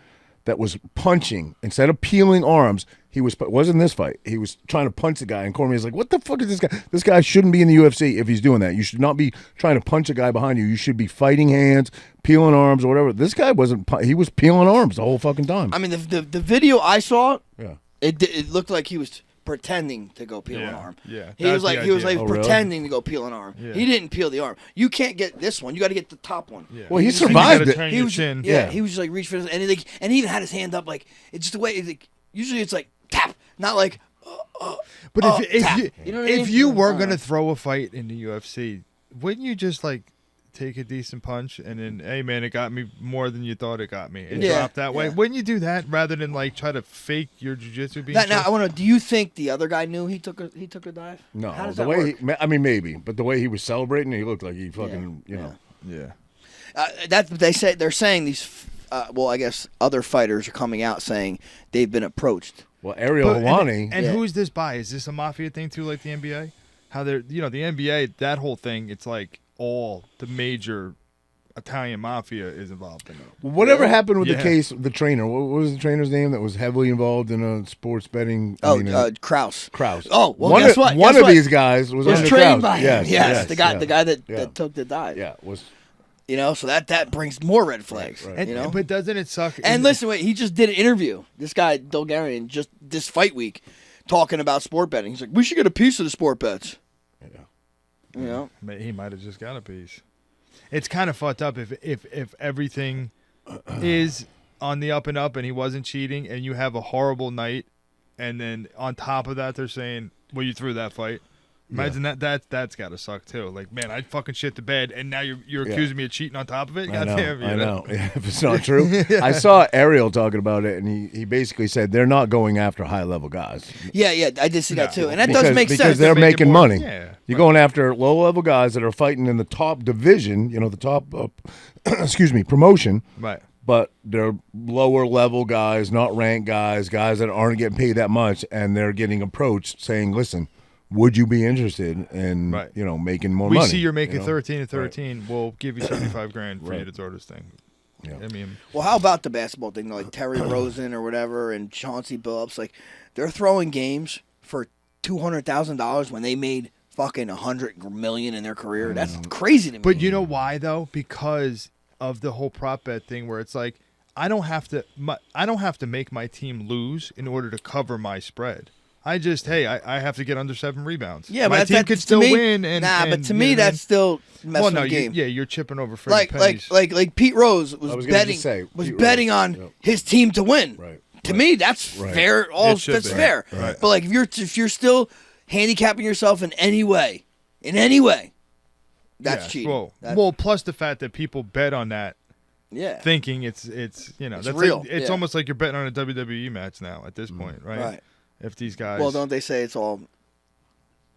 that was punching instead of peeling arms. He wasn't this fight. He was trying to punch the guy, and Cormier's like, "What the fuck is this guy? This guy shouldn't be in the UFC if he's doing that. You should not be trying to punch a guy behind you. You should be fighting hands, peeling arms, or whatever." This guy wasn't. He was peeling arms the whole fucking time. I mean, the video I saw, Yeah. it looked like he was pretending to go peel an Yeah, arm. yeah. He That's was like the he was idea. like Oh, really? pretending to go peel an arm. Yeah. He didn't peel the arm. You can't get this one. You got to get the top one. Yeah. Well, he You survived gotta it. turn He your was chin. Yeah. he was just like reach for this, and he even had his hand up like it's just the way. Like, usually it's like tap, not like. But if tap. you You know what I if mean? you were I don't gonna know. throw a fight in the UFC, wouldn't you just like take a decent punch and then, hey man, it got me more than you thought it got me, and Yeah, drop that way? yeah. Wouldn't you do that rather than like try to fake your jiu-jitsu being? Now, I choked? want to. Do you think the other guy knew he took a dive? No, How does the that way work? I mean, maybe, but the way he was celebrating, he looked like he fucking, Yeah, you know. yeah. That they're saying these. Well, I guess other fighters are coming out saying they've been approached. Well, Ariel But- Helwani. and Yeah. who is this by? Is this a mafia thing too, like the NBA? How they're the NBA, that whole thing, it's like all the major Italian mafia is involved in it. Whatever happened with the Yeah. case, the trainer? What was the trainer's name that was heavily involved in a sports betting? Krause. Krause. Oh, well, one guess of, what? One Guess of what? these guys was Was under trained Krause. by him. Yes, Yes, the guy yeah. that took the dive. Yeah, was You know, so that brings more red flags. Right. And, You know. but doesn't it suck? And listen, wait, he just did an interview. This guy, Bulgarian, just this fight week, talking about sport betting. He's like, we should get a piece of the sport bets. Yeah. You know? He might have just got a piece. It's kind of fucked up if everything is on the up and up and he wasn't cheating and you have a horrible night and then on top of that they're saying, well, you threw that fight. Imagine that's got to suck too. Like, man, I fucking shit the bed and now you're accusing me of cheating on top of it? I know. Goddamn, you I know. If it's not true, I saw Ariel talking about it, and he basically said they're not going after high level guys. Yeah, I did see that too. And that because, does make because sense. they're making more- money. yeah. You're going after low level guys that are fighting in the top division, the top, promotion. Right. But they're lower level guys, not ranked guys that aren't getting paid that much, and they're getting approached saying, "Listen, would you be interested in Right. making more We money?" see you're making you know? 13 and 13. We'll give you 75 grand for you to throw this thing. Yeah. I mean, Well, how about the basketball thing, like Terry Rosen or whatever, and Chauncey Billups? Like, they're throwing games for $200,000 when they made fucking $100 million in their career. That's crazy to me. but you know why though? Because of the whole prop bet thing, where it's like I don't have to make my team lose in order to cover my spread. I have to get under 7 rebounds. Yeah, my but team could still win. but to me, that's still messing the game. You're chipping over Freddie like pennies. Pete Rose was gonna betting just say, Pete betting Rose. on Yep. his team to win. Right. To me, that's fair. It should That's be. fair. Right. But like, if you're still handicapping yourself in any way, that's cheating. Well, plus the fact that people bet on that, yeah, thinking it's that's real. Like, it's Yeah. almost like you're betting on a WWE match now at this point, right? Right. If these guys, Well, don't they say it's all?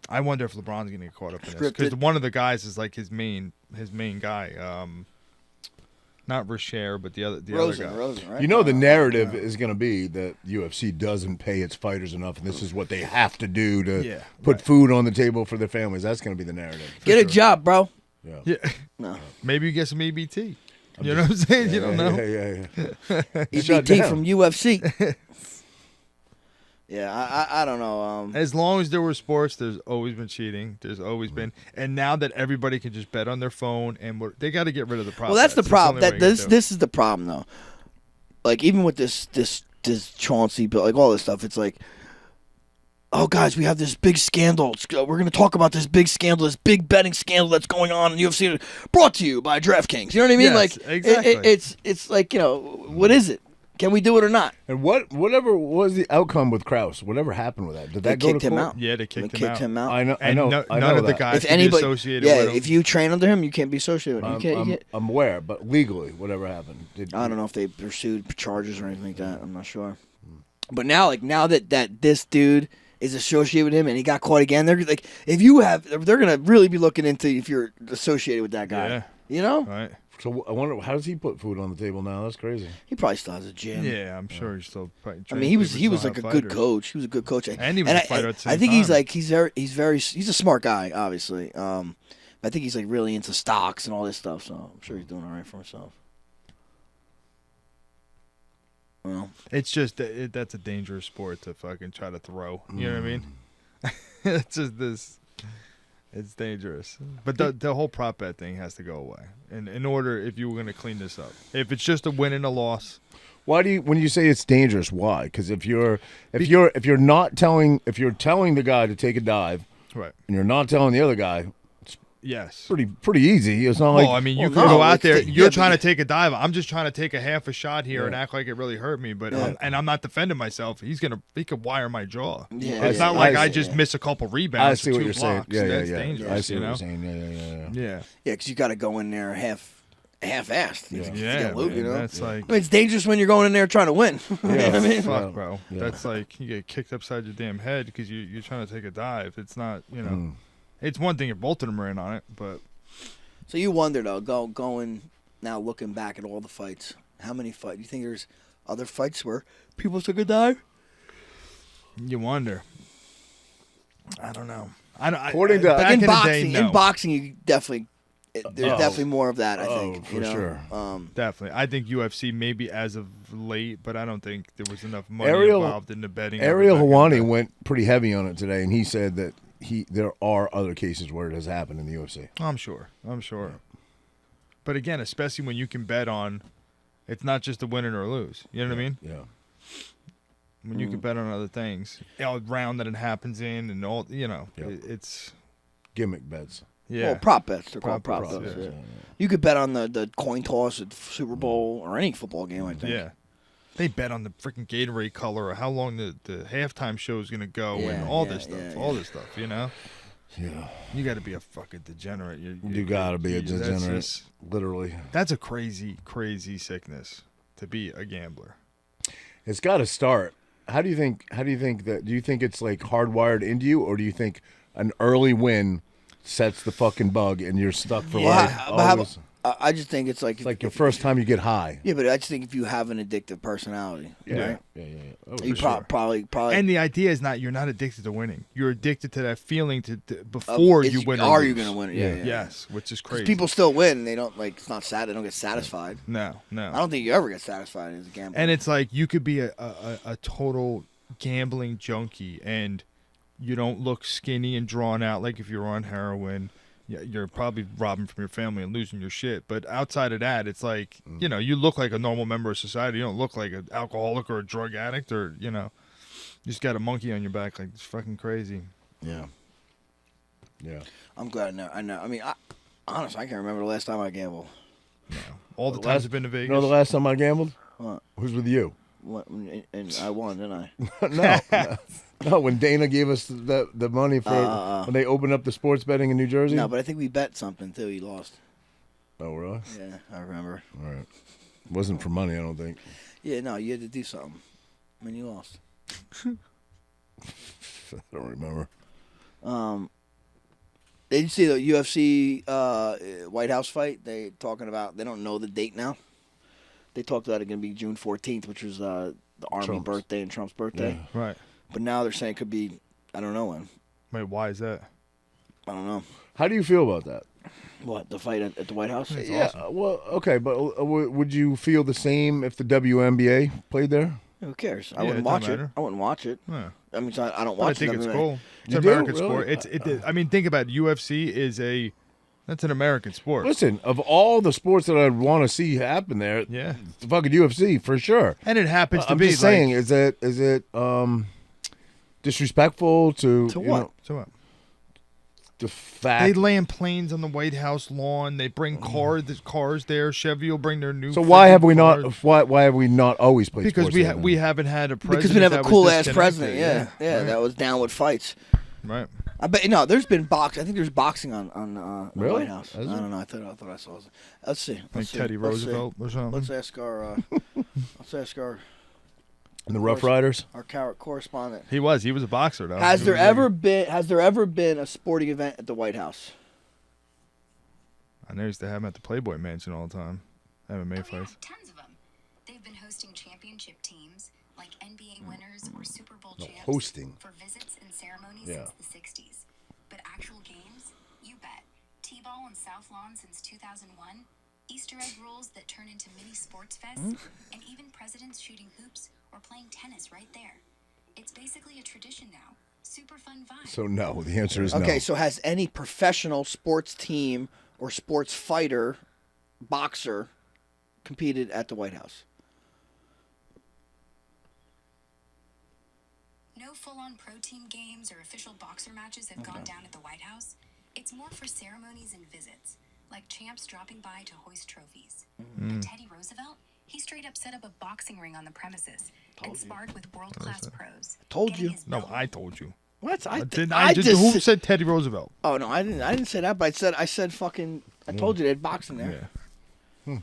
I wonder if LeBron's gonna get caught up in this Scripted. because one of the guys is like his main guy, not Rasher, but the other guy. Rosen, right? You know the narrative is going to be that UFC doesn't pay its fighters enough, and this is what they have to do to put food on the table for their families. That's going to be the narrative. Get a job, bro. Yeah. No. Maybe you get some EBT. You know what I'm saying? You don't know. Yeah. EBT from UFC. Yeah, I don't know. As long as there were sports, there's always been cheating. There's always been, and now that everybody can just bet on their phone, and they got to get rid of the problem. Well, that's the problem. This is the problem, though. Like, even with this Chauncey bill, like all this stuff, it's like, oh, guys, we have this big scandal. We're going to talk about this big scandal, this big betting scandal that's going on in UFC, brought to you by DraftKings. You know what I mean? Yes, like, exactly. it's like, what is it? Can we do it or not? And whatever was the outcome with Krause? Whatever happened with that? Did that go to kicked him court? out. Yeah, they kicked him out. I know. And I know. none of the that. guys If can be anybody, associated with him. if you train under him, you can't be associated with him. I'm aware, but legally, whatever happened. I don't know if they pursued charges or anything like that. I'm not sure. But now that this dude is associated with him and he got caught again, they're like, they're gonna really be looking into if you're associated with that guy. Yeah. You know? Right. So I wonder, how does he put food on the table now? That's crazy. He probably still has a gym. Yeah, I'm sure he's still. I mean, he was like a good coach. He was a good coach, And he was a fighter at the same I think time. he's a smart guy, obviously. I think he's like really into stocks and all this stuff. So I'm sure he's doing all right for himself. Well, It's just that's a dangerous sport to fucking try to throw. You know what I mean? It's just this. It's dangerous. But the whole prop bet thing has to go away. And in order, if you were going to clean this up, if it's just a win and a loss. Why do you, when you say it's dangerous? Why? Because if you're telling the guy to take a dive, Right. and you're not telling the other guy, Yes. pretty easy. It's not like, Well, I mean, you Well, could no, go out it's there. the- You're yeah, trying but- to take a dive. I'm just trying to take a half a shot here and act like it really hurt me. But I'm not defending myself. He could wire my jaw. Yeah, It's yeah, not like I I see. just miss a couple I rebounds. see for what two you're saying. blocks. Yeah, That's yeah. dangerous. I see you what know? you're saying. Yeah. yeah, because you got to go in there half-assed. You Yeah, get loot, man, you know? that's like I mean, it's dangerous when you're going in there trying to win. You know what I mean? fuck, bro. Yeah. That's like you get kicked upside your damn head because you're trying to take a dive. It's not, It's one thing if both of them are in on it, but So you wonder though, going now looking back at all the fights, how many fights? Do you think there's other fights where people took a dive? you wonder. I don't know. According to- back in in boxing, the day, no. in boxing, you definitely there's definitely more of that. I think for sure. Definitely. I think UFC maybe as of late, but I don't think there was enough money Ariel- involved in the betting. Ariel of it back in the Helwani day. went pretty heavy on it today, and he said that there are other cases where it has happened in the UFC. I'm sure. But again, especially when you can bet on, it's not just a win or a lose. You know what I mean? Yeah. When you can bet on other things, round that it happens in, and all Yep. it's Gimmick bets. yeah. Well, prop bets. They're called Prop prop bets, bets. yeah. Yeah. You could bet on the coin toss at Super Bowl or any football game. I think. Yeah. They bet on the freaking Gatorade color or how long the halftime show is going to go Yeah, and all yeah, this stuff. yeah, All yeah. this stuff, you know? Yeah. You got to be a fucking degenerate. You got to be a that's degenerate, just- literally. That's a crazy, crazy sickness to be a gambler. It's got to start. How do you think that? Do you think it's like hardwired into you, or do you think an early win sets the fucking bug and you're stuck for life? But how Always? I just think it's like It's like your first time you get high. Yeah, but I just think if you have an addictive personality, right? Yeah. Oh, You for sure. probably. And the idea is you're not addicted to winning. You're addicted to that feeling before you win. Are or you lose. going to win it? Yeah. Yes, which is crazy. People still win. They don't like. It's not sad. They don't get satisfied. No. I don't think you ever get satisfied as a gambler. And it's like you could be a total gambling junkie and you don't look skinny and drawn out like if you're on heroin. You're probably robbing from your family and losing your shit. But outside of that, it's like, you look like a normal member of society. You don't look like an alcoholic or a drug addict or, you just got a monkey on your back. Like, it's fucking crazy. Yeah. I'm glad I know. I mean, honestly, I can't remember the last time I gambled. No. All the times I've been to Vegas. You know the last time I gambled? What? Was with you. And I won, didn't I? No, when Dana gave us the money for when they opened up the sports betting in New Jersey. No, but I think we bet something too. He lost. Oh, really? Yeah, I remember. All right. It wasn't for money, I don't think. Yeah, no, you had to do something. I mean, you lost. I don't remember. Did you see the UFC White House fight? They don't know the date now. They talked about it going to be June 14th, which was the Army birthday and Trump's birthday. Yeah. Right. But now they're saying it could be, I don't know when. Wait, why is that? I don't know. How do you feel about that? What, the fight at the White House? Yeah, well, okay, but would you feel the same if the WNBA played there? Who cares? I Yeah, wouldn't it watch doesn't it. matter. I wouldn't watch it. Yeah. I mean, I don't But I watch think it. it's cool. It's You an do? American Really? sport. I mean, think about it. UFC is that's an American sport. Listen, of all the sports that I'd want to see happen there, Yeah. it's the fucking UFC for sure. And it happens to I'm be just saying, is it disrespectful to what? So what? The fact They land planes on the White House lawn. They bring cars there. Chevy will bring their new. So why have we cars. not? Why have we not always played? Because sports we there then? we haven't had a president. Because we have a that was cool ass disconnected. president. Yeah, Right. that was down with fights. Right. I bet there's been boxing. I think there's boxing on the Really? White House. I Is there? don't know. I thought I saw it. Let's see. Like Let's see. Teddy Let's see. Roosevelt or something. Let's ask our And the Rough Riders. our correspondent. He was a boxer though. Has He there was ever been a sporting event at the White House? I know he used to have him at the Playboy Mansion all the time. MMA fights. Tons of them. They've been hosting championship teams like NBA winners or Super Bowl champs hosting. for visits and ceremonies Yeah. since the 60s. But actual games, you bet. T-ball on South Lawn since 2001, Easter egg rules that turn into mini sports fests, and even presidents shooting hoops or playing tennis right there. It's basically a tradition now. Super fun vibe. So no, the answer is no. Okay, so has any professional sports team or sports fighter, boxer, competed at the White House? No full-on pro team games or official boxer matches have gone down at the White House. It's more for ceremonies and visits, like champs dropping by to hoist trophies. But Teddy Roosevelt, he straight up set up a boxing ring on the premises and sparred with world-class pros. Told getting you. his No, belt. I told you. What? Who said Teddy Roosevelt? Oh no, I didn't say that. But I said fucking. I told you they had boxing there. Yeah.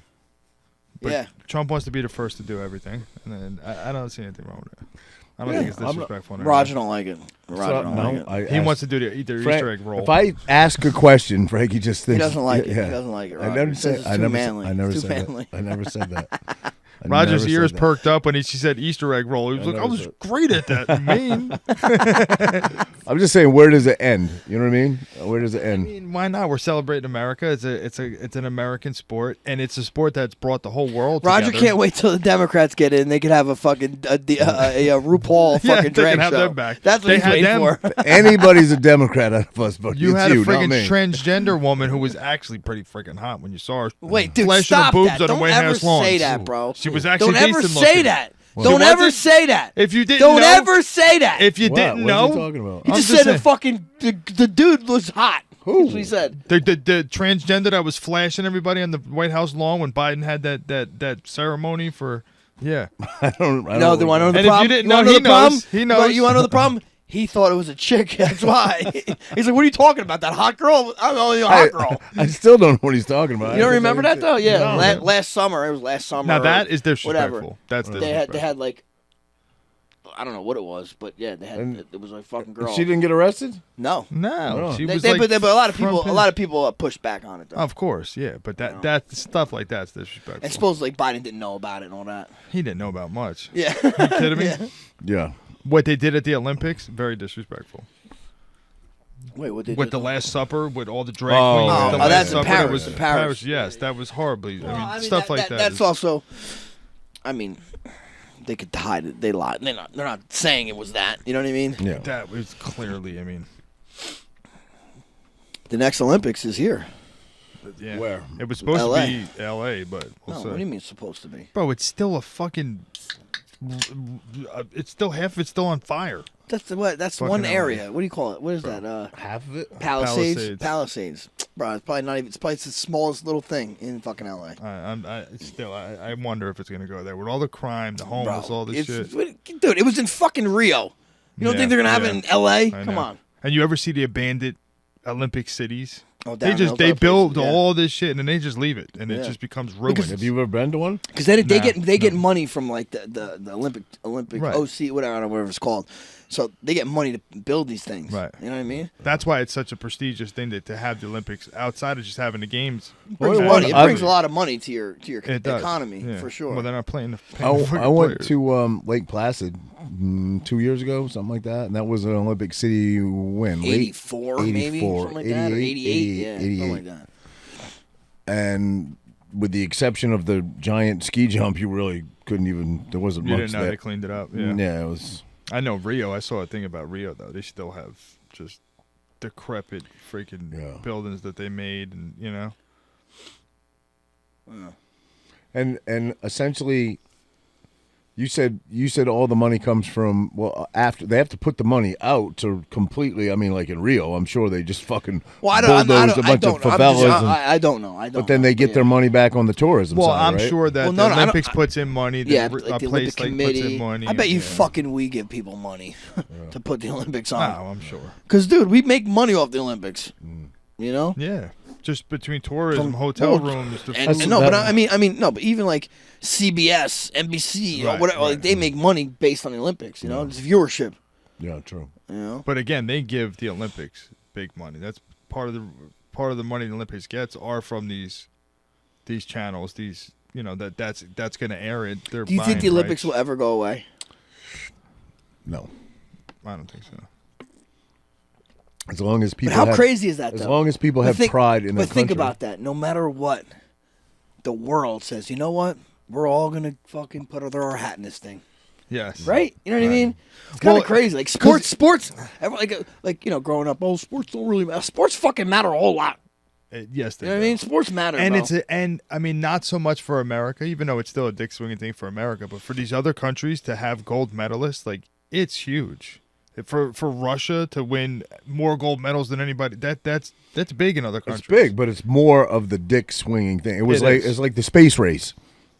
But Yeah. Trump wants to be the first to do everything, and then I don't see anything wrong with it. I don't think it's I'm not- disrespectful. Roger don't like it. Roger don't like it. He wants to do the Easter egg roll. If I ask a question, Frankie just thinks He doesn't like it. Yeah. He doesn't like it. I Roger. never He says said. it's I too never. manly. I never It's too said manly. that. I never said that. I Roger's never ears said that. perked up when she said Easter egg roll. He was like, I never was said- great at that. Mean. I'm just saying, where does it end? You know what I mean? Where does it I end? mean, why not? We're celebrating America. It's an American sport, and it's a sport that's brought the whole world Roger together. can't wait till the Democrats get in. They could have a fucking a RuPaul Yeah, fucking they drag can have show. them back. That's what They he's had waiting them. for. Anybody's a Democrat out of us, but You it's had a you, not friggin' me. transgender woman who was actually pretty freaking hot when you saw her. Wait, dude, flashing stop her boobs that! on the Don't White ever House lawn. say that, bro. She was actually Don't ever decent say looking. that. She Don't ever wasn't? say that. If you didn't Don't know, ever say that. If you What? didn't What's know, he talking about? He I'm just just said the saying. fucking the dude was hot. Who? That's what he said. the transgender that was flashing everybody on the White House lawn when Biden had that ceremony for I I don't. No, do you want to know the And if you problem? didn't You wanna know, he the problem? knows. He knows. You want to know the problem? He thought it was a chick. That's why. He's like, "What are you talking about? That hot girl? I'm only a hot girl." I still don't know what he's talking about. You don't remember that though? Yeah, No. last summer. It was last summer. Now or that is disrespectful. whatever. That's They disrespectful. had like I don't know what it was, but yeah, they had it was a fucking girl. She didn't get arrested? No. She They, was they- like but a lot of front people pushed back on it though. Of course, yeah, but that stuff like that's disrespectful. And supposedly Biden didn't know about it and all that. He didn't know about much. Yeah. You kidding me? Yeah. What they did at the Olympics, very disrespectful. Wait, what did With the Last Supper, with all the drag Oh, queens. yeah. The Oh, Last that's in Supper, Paris, that was in Paris. Yes, that was horribly. Well, I mean, stuff like that. That's is- also. I mean, they could hide it. They lied. They're not saying it was that. You know what I mean? Yeah. That was clearly. I mean, The next Olympics is here. yeah. Where? It was supposed LA. to be L.A., but we'll No, see. what do you mean it's supposed to be? Bro, it's still a fucking. It's still half of it's still on fire. That's what. That's Fucking one LA. area. What do you call it? What is that? Half of it? Palisades. Palisades. Palisades. Bro, it's probably not even. It's probably the smallest little thing in fucking LA. I wonder if it's gonna go there with all the crime, the homeless, all this shit. Dude, it was in fucking Rio. You don't Yeah, think they're gonna have yeah. it in LA? I Come know. on. And you ever see the abandoned Olympic cities? Oh, They down they those build places, yeah. all this shit and then they just leave it and it Yeah. just becomes ruined. Have you ever been to one? Because they Nah, get money from like the Olympic Right. OC whatever I don't know whatever it's called. So they get money to build these things. Right. You know what I mean? That's why it's such a prestigious thing to have the Olympics outside of just having the games. Brings Well, money. It I've- brings a lot of money to your It does. economy Yeah. for sure. Well, they're not paying I fucking went players. to Lake Placid 2 years ago, something like that, and that was an Olympic City win. 84 maybe 84, something like that or 88 yeah 88. something like that. And with the exception of the giant ski jump, you really couldn't even. There wasn't You much didn't know there. they cleaned it up. Yeah. Yeah, it was. I know Rio. I saw a thing about Rio though. They still have just decrepit freaking Yeah. buildings that they made, and you know. And essentially, you said all the money comes from after they have to put the money out to completely. I mean, like in Rio, I'm sure they just fucking bulldozed a bunch of favelas. I don't know. But then they get their money back on the tourism Well, side, I'm right? sure that Well, the no, no, I don't- Olympics puts in money. yeah, a like the place Olympic like puts committee. in money. I bet you yeah. fucking we give people money to put the Olympics Oh, on. I'm sure. Because dude, we make money off the Olympics. You know. Yeah, just between tourism, From- hotel well, rooms, the And, food. no, but I mean, no, but even like CBS, NBC, or Right, whatever, right. like they make money based on the Olympics. You know, it's viewership. Yeah, true. You know, But again, they give the Olympics big money. That's part of the money the Olympics gets are from these channels. These that's going to air it. They're do you think buying the Olympics rights. will ever go away? No, I don't think so. as long as But people. how have, crazy is that? As though? long as people But have think- pride in their But think country. about that. No matter what, the world says, you know what? We're all gonna fucking put our hat in this thing, Yes. right? You know what I mean? It's kind of Well, crazy. Like sports. Like growing up, sports don't really matter. Sports fucking matter a whole lot. Yes, they You know what I do. mean? Sports matter, And bro. and I mean not so much for America, even though it's still a dick swinging thing for America, but for these other countries to have gold medalists, like it's huge. For Russia to win more gold medals than anybody, that's big in other countries. It's big, but it's more of the dick swinging thing. It was It like is. it's like the space race.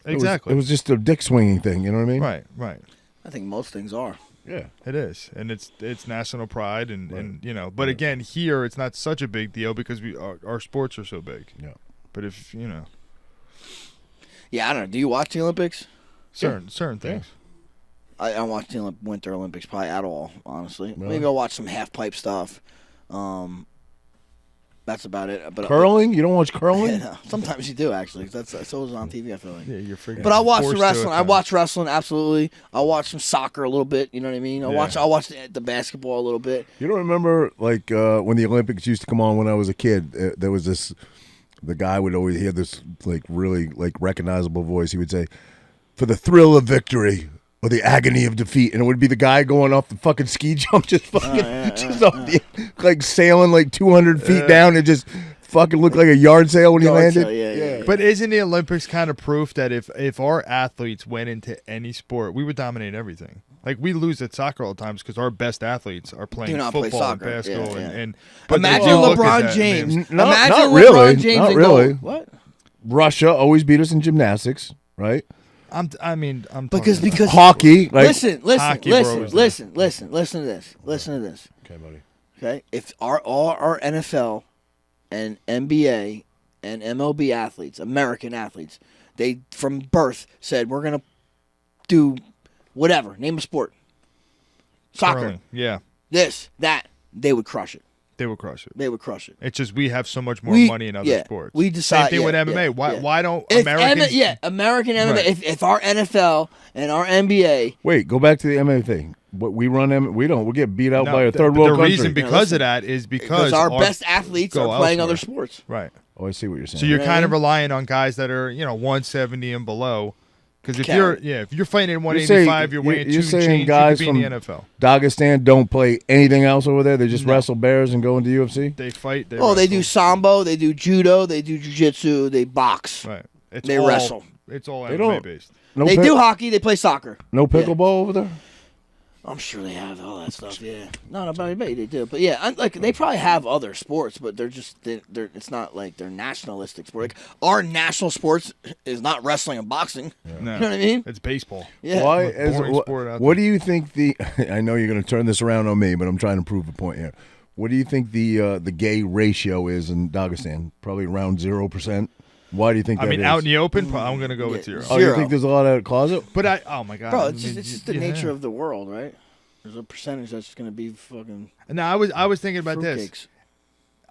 Exactly. It was just a dick swinging thing. You know what I mean? Right. I think most things are. Yeah. It is, and it's national pride, and you know. But again, here it's not such a big deal because our sports are so big. Yeah. But if you know Yeah, I don't know. Do you watch the Olympics? certain things, I don't watch the Winter Olympics probably at all, honestly. Really? Maybe I'll watch some half pipe stuff. That's about it. But Curling? You don't watch curling? Yeah, no. Sometimes you do actually. That's so it's on TV. I feel like. yeah, you're freaking. But I watch the forced to wrestling. at I times. watch wrestling absolutely. I watch some soccer a little bit. You know what I mean. I watch the basketball a little bit. You don't remember like when the Olympics used to come on when I was a kid? There was this. The guy would always he had this like really like recognizable voice. He would say, "For the thrill of victory or the agony of defeat," and it would be the guy going off the fucking ski jump, just fucking like sailing like 200 feet down, and just fucking looked like a yard sale when he Yard landed. sale, yeah. But isn't the Olympics kind of proof that if our athletes went into any sport, we would dominate everything? Like we lose at soccer all the times because our best athletes are playing Do not play football and soccer. basketball Yeah. and but Imagine you look at LeBron that, James. and No, Imagine not LeBron really. James Not in really. goal. What? Russia always beat us in gymnastics, right? I'm Because talking about- Hockey, like listen Hockey, bro, was listen to this. Listen to this. okay, buddy. Okay, if all our NFL and NBA and MLB athletes, American athletes, they from birth said we're gonna do whatever, name a sport. soccer, Curling. Yeah, this, that, they would crush it. they would crush it. They would crush it. It's just we have so much more money in other sports. We decide. Same thing with MMA. Why don't Americans? American MMA. Right. If our NFL and our NBA. Wait, go back to the MMA thing. What we run, we don't. We get beat out No, by a the- third the world country. reason because of that is because our best athletes go are playing elsewhere. other sports. Right. Oh, I see what you're saying. So you're You know what kind I of mean? relying on guys that are 170 and below. Because if Carry. you're fighting at You're saying- 185, you're weighing you're two saying change. guys you could be in from the NFL. Dagestan don't play anything else over there. They just No. wrestle bears and go into UFC. They fight. They Oh, they do wrestle. sambo, they do judo, they do jiu-jitsu, they box. Right. It's They all, wrestle. It's all They MMA don't- based. No, They do hockey, they play soccer. no pickleball over there. I'm sure they have all that stuff. Yeah, no, maybe they do, but yeah, like they probably have other sports, but they're just they're. It's not like they're nationalistic sport. Like our national sports is not wrestling and boxing. No. You know what I mean? It's baseball. Yeah. Why? What boring What, sport out what do you think the? I know you're going to turn this around on me, but I'm trying to prove a point here. What do you think the gay ratio is in Dagestan? Probably around 0%. Why do you think? I that mean, is? out in the open, I'm going to go with Yeah. 0. Oh, you 0. think there's a lot of closet? But oh my god, Bro, I it's mean, just the yeah. nature of the world, right? There's a percentage that's just gonna be fucking Now I was thinking about this. fruitcakes.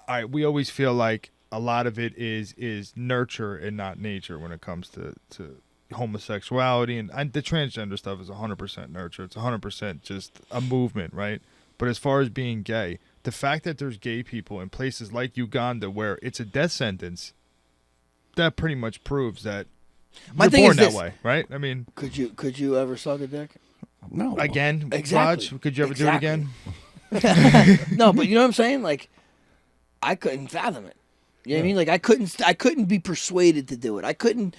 All right, we always feel like a lot of it is nurture and not nature when it comes to homosexuality and the transgender stuff is 100% nurture. It's 100% just a movement, right? But as far as being gay, the fact that there's gay people in places like Uganda where it's a death sentence, that pretty much proves that My you're thing born is that this. way, right? I mean, Could you ever suck a dick? No. again, Exactly. Raj, could you ever Exactly. do it again? No, but you know what I'm saying? Like, I couldn't fathom it. You know what I mean? Like, I couldn't be persuaded to do it. I couldn't.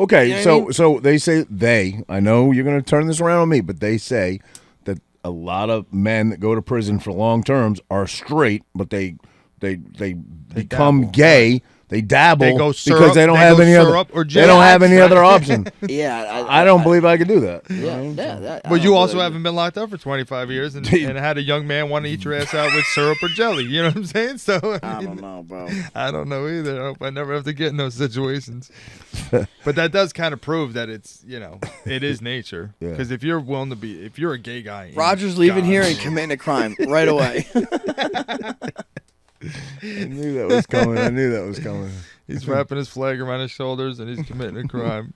Okay, You know what I so mean? so they say I know you're going to turn this around on me, but they say that a lot of men that go to prison for long terms are straight, but they become dabble. gay. They dabble They go because syrup, they don't they have go any other. syrup or They don't have any jabs. other option. Yeah, I don't believe I could do that. Yeah, that. I But don't you also believe- haven't been locked up for 25 years and had a young man want to eat your ass out with syrup or jelly. You know what I'm saying? So I don't know, bro. I don't know either. I hope I never have to get in those situations. But that does kind of prove that it's, it is nature. Yeah. Because if you're willing to if you're a gay guy. Roger's leaving here and committing a crime right away. I knew that was coming. He's wrapping his flag around his shoulders and he's committing a crime.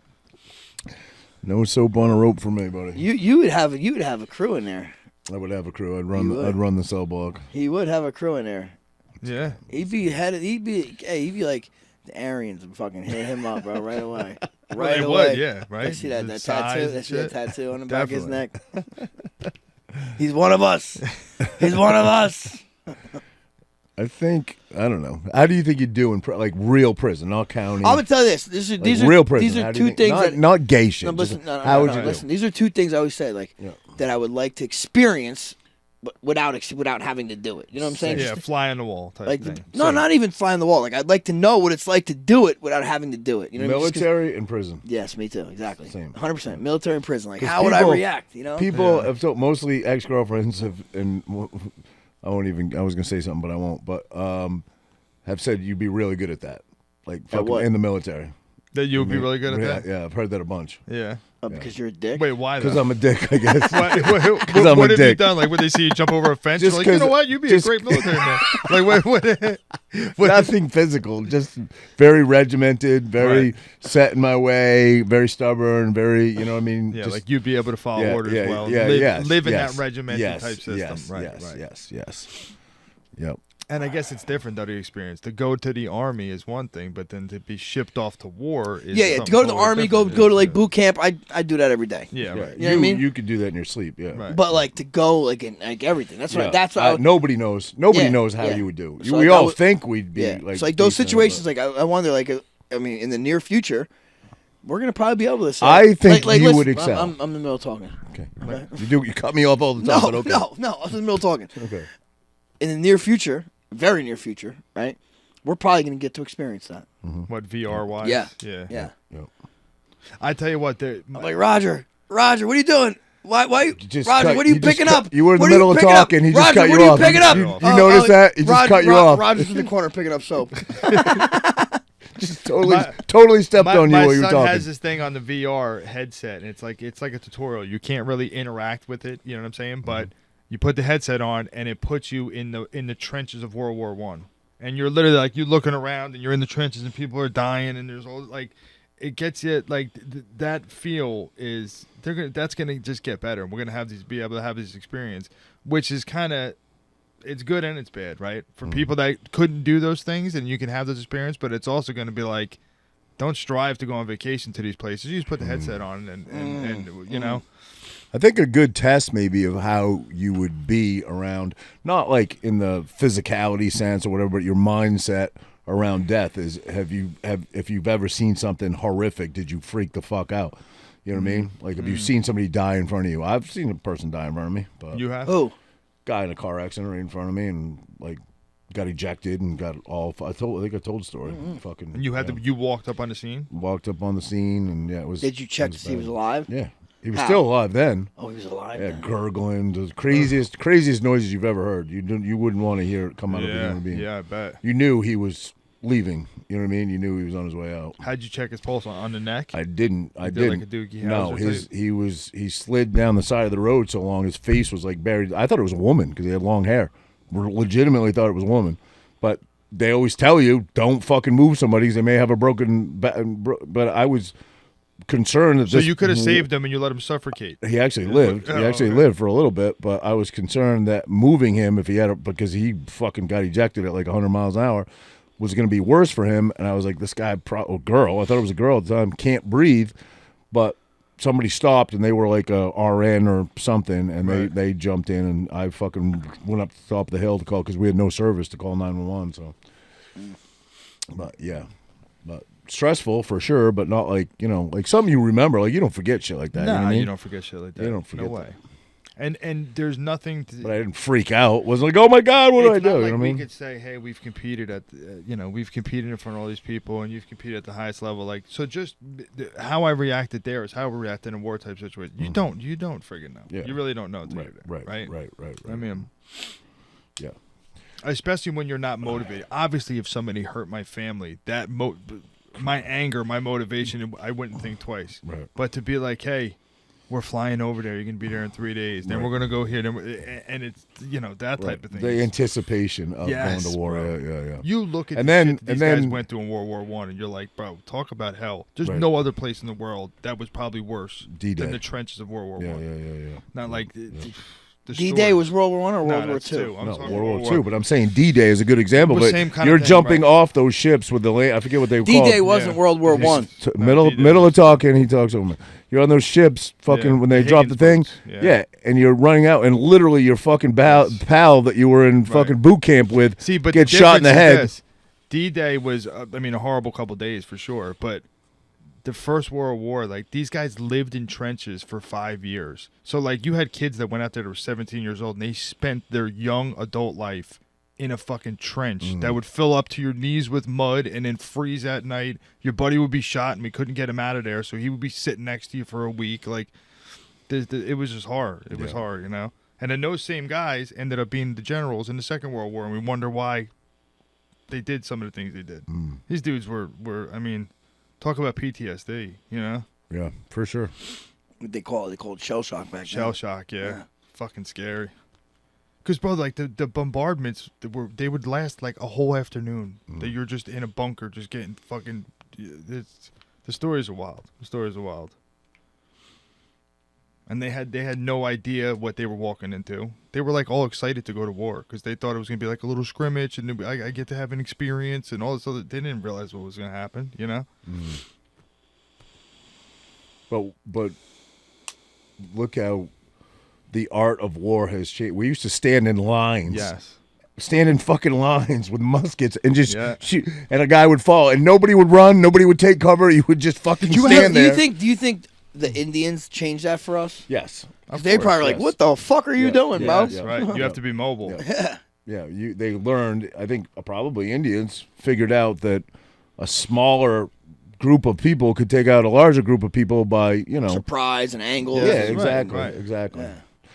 No soap on a rope for me, buddy. you would have a crew in there. I would have a crew. I'd You would. run the cell block. He would have a crew in there. Yeah. He'd be like the Aryans and fucking hit him up, bro, right away. Right They away. would, yeah, right? I see that The tattoo. size I and see that shit. tattoo on the back of his neck. Definitely. He's one of us. He's one of us. I think I don't know. How do you think you do in real prison, not county? I'm gonna tell you this. These are real prison. These How are do you two think- things not gay shit. No, just listen, no, how would you listen. do? These are two things I always say, like Yeah. that I would like to experience, but without having to do it. You know what I'm saying? Yeah, fly on the wall type Like thing. not even fly on the wall. Like I'd like to know what it's like to do it without having to do it. You know, what I mean? Just 'cause- Military and prison. Yes, me too. Exactly. Same. 100%. Military and prison. Like 'Cause how would I people- react? You know? People have told, mostly ex-girlfriends have, and I won't even. I was gonna say something, but I won't. But have said you'd be really good at that, like fucking what? in the military. That you would be really good at that? Yeah, I've heard that a bunch. Yeah. Because you're a dick. Wait, why Because though? I'm a dick, I guess. What, I'm what a have you dick. done? Like when they see you jump over a fence, Just you're like, you know 'cause- what? You'd be a just- great military man. Like what Nothing physical, just very regimented, very Right. set in my way, very stubborn, very, you know what I mean? Yeah, Just- like you'd be able to follow orders well. Yeah, live, yes, live in yes, that regimented yes, type system. Yes, right, yes, right. yes. Yep. And I guess it's different though, the experience. To go to the army is one thing, but then to be shipped off to war is Yeah. To something go to the totally army, different. go to like Yeah. boot camp. I do that every day. Yeah, Yeah, right. You know what I mean? You could do that in your sleep, yeah. Right. But like to go like in like everything. That's Yeah. what. That's what. I would, nobody knows. Nobody Yeah, knows how yeah. you would do. So, We like, I all would- think we'd be yeah. like. So like those decent, situations. but- Like I wonder. Like I mean, in the near future, we're gonna probably be able to. Say, I think you listen, would excel. I'm in the middle of talking. Okay. You cut me off all the time, No, but okay. no. I'm in the middle of talking. Okay. In the near future, very near future, right? We're probably gonna get to experience that. What VR wise? Yeah. Yeah. Yeah. Yep. I tell you what, I'm like Roger, what are you doing? Why? Just Roger, cut- what are you you just picking cut- up? you were in the What are you middle of picking up? talking, he just Roger, cut what you are off. you picking up? You noticed that? He just cut you off. Roger's in the corner picking up soap. Just totally stepped on you my while you were son talking. has this thing on the VR headset, and it's like a tutorial. You can't really interact with it, you know what I'm saying? But You put the headset on, and it puts you in the trenches of World War I. And you're literally like, you're looking around, and you're in the trenches, and people are dying, and there's all like, it gets you like that feel is that's gonna just get better. We're gonna be able to have this experience, which is kind of, it's good and it's bad, right? For people that couldn't do those things, and you can have those experiences, but it's also going to be like, don't strive to go on vacation to these places. You just put the headset on, and you know. I think a good test maybe of how you would be around, not like in the physicality sense or whatever, but your mindset around death is, if you've ever seen something horrific, did you freak the fuck out? You know what I mean? Like if you've seen somebody die in front of you. I've seen a person die in front of me. But You have? Oh, guy in a car accident right in front of me and like got ejected and got all. I think I told the story. Fucking. And you walked up on the scene? Walked up on the scene and it was. did you check to see if he was alive? Yeah, he was How? still alive then. Oh, he was alive. Yeah, then. gurgling, the craziest noises you've ever heard. You wouldn't want to hear it come out of a human being. Yeah, I bet. You knew he was leaving. You know what I mean? You knew he was on his way out. How'd you check his pulse on the neck? I didn't. Like a Doogie No, Howser he slid down the side of the road so long his face was like buried. I thought it was a woman because he had long hair. Legitimately thought it was a woman, but they always tell you don't fucking move somebody because they may have a broken. But I was concerned that So you could have saved him and you let him suffocate. he actually lived. He actually lived for a little bit, but I was concerned that moving him if he had because he fucking got ejected at like 100 miles an hour was going to be worse for him. And I was like, this guy, girl, I thought it was a girl at the time, can't breathe, but somebody stopped and they were like a RN or something, and they jumped in, and I fucking went up to the top of the hill to call because we had no service to call 911. So, but yeah, but stressful for sure, but not like like something you remember. Like you don't forget shit like that. Nah, you know what I mean? you don't forget shit like that. You don't forget No way. And there's nothing to. But I didn't freak out. Wasn't like, oh my god, what do I It's do? not You like know what I mean? we could say, hey, we've competed at, we've competed in front of all these people, and you've competed at the highest level. Like, so just how I reacted there is how we react in a war type situation. You don't friggin' know. Yeah. You really don't know. Until Right. I mean, yeah. especially when you're not motivated. Obviously, if somebody hurt my family, that my anger, my motivation, I wouldn't think twice. Right. But to be like, hey, we're flying over there. You're gonna be there in 3 days. Then we're gonna go here. And it's that type of thing. The anticipation of going to war. Bro. Yeah. You look at And the then- shit that these and guys then- went through in World War I, and you're like, bro, talk about hell. There's Right. no other place in the world that was probably worse D-Day. than the trenches of World War I. Yeah. Not like the D-Day stories. was World War One or No, World War that's Two? two. I'm No, talking World War II, but I'm saying D-Day is a good example. Well, But same kind you're of thing, jumping right. off those ships with the I forget what they were called. D-Day wasn't Yeah. World War One. Middle of talking, he talks over me. You're on those ships, fucking Yeah, when they the drop the thing, Higgins boats. and you're running out, and literally your fucking pal that you were in fucking boot camp with See, but gets the shot in the difference is head. this. D-Day was, a horrible couple days for sure. But the First World War, like these guys lived in trenches for 5 years. So like you had kids that went out there that were 17 years old, and they spent their young adult life in a fucking trench that would fill up to your knees with mud and then freeze at night. Your buddy would be shot, and we couldn't get him out of there, so he would be sitting next to you for a week. Like, it was just hard. It was hard, And then those same guys ended up being the generals in the Second World War, and we wonder why they did some of the things they did. These dudes were talk about PTSD, Yeah, for sure. They called it shell shock back then. Shell shock, yeah. Fucking scary. Because, bro, like the bombardments, they would last like a whole afternoon. That you're just in a bunker, just getting fucking. The stories are wild. And they had no idea what they were walking into. They were like all excited to go to war because they thought it was gonna be like a little scrimmage, and I get to have an experience and all this other. They didn't realize what was gonna happen, But look how the art of war has changed. We used to stand in lines. Yes. Stand in fucking lines with muskets and just Yeah. shoot, and a guy would fall, and nobody would run, nobody would take cover. You would just fucking stand there. Do you think the Indians changed that for us? Yes. 'Cause they probably were like, what the fuck are you doing, bro? Yes, right. You have to be mobile. Yeah, they learned. I think probably Indians figured out that a smaller group of people could take out a larger group of people by Surprise and angles. Yeah, Right, exactly, right. exactly.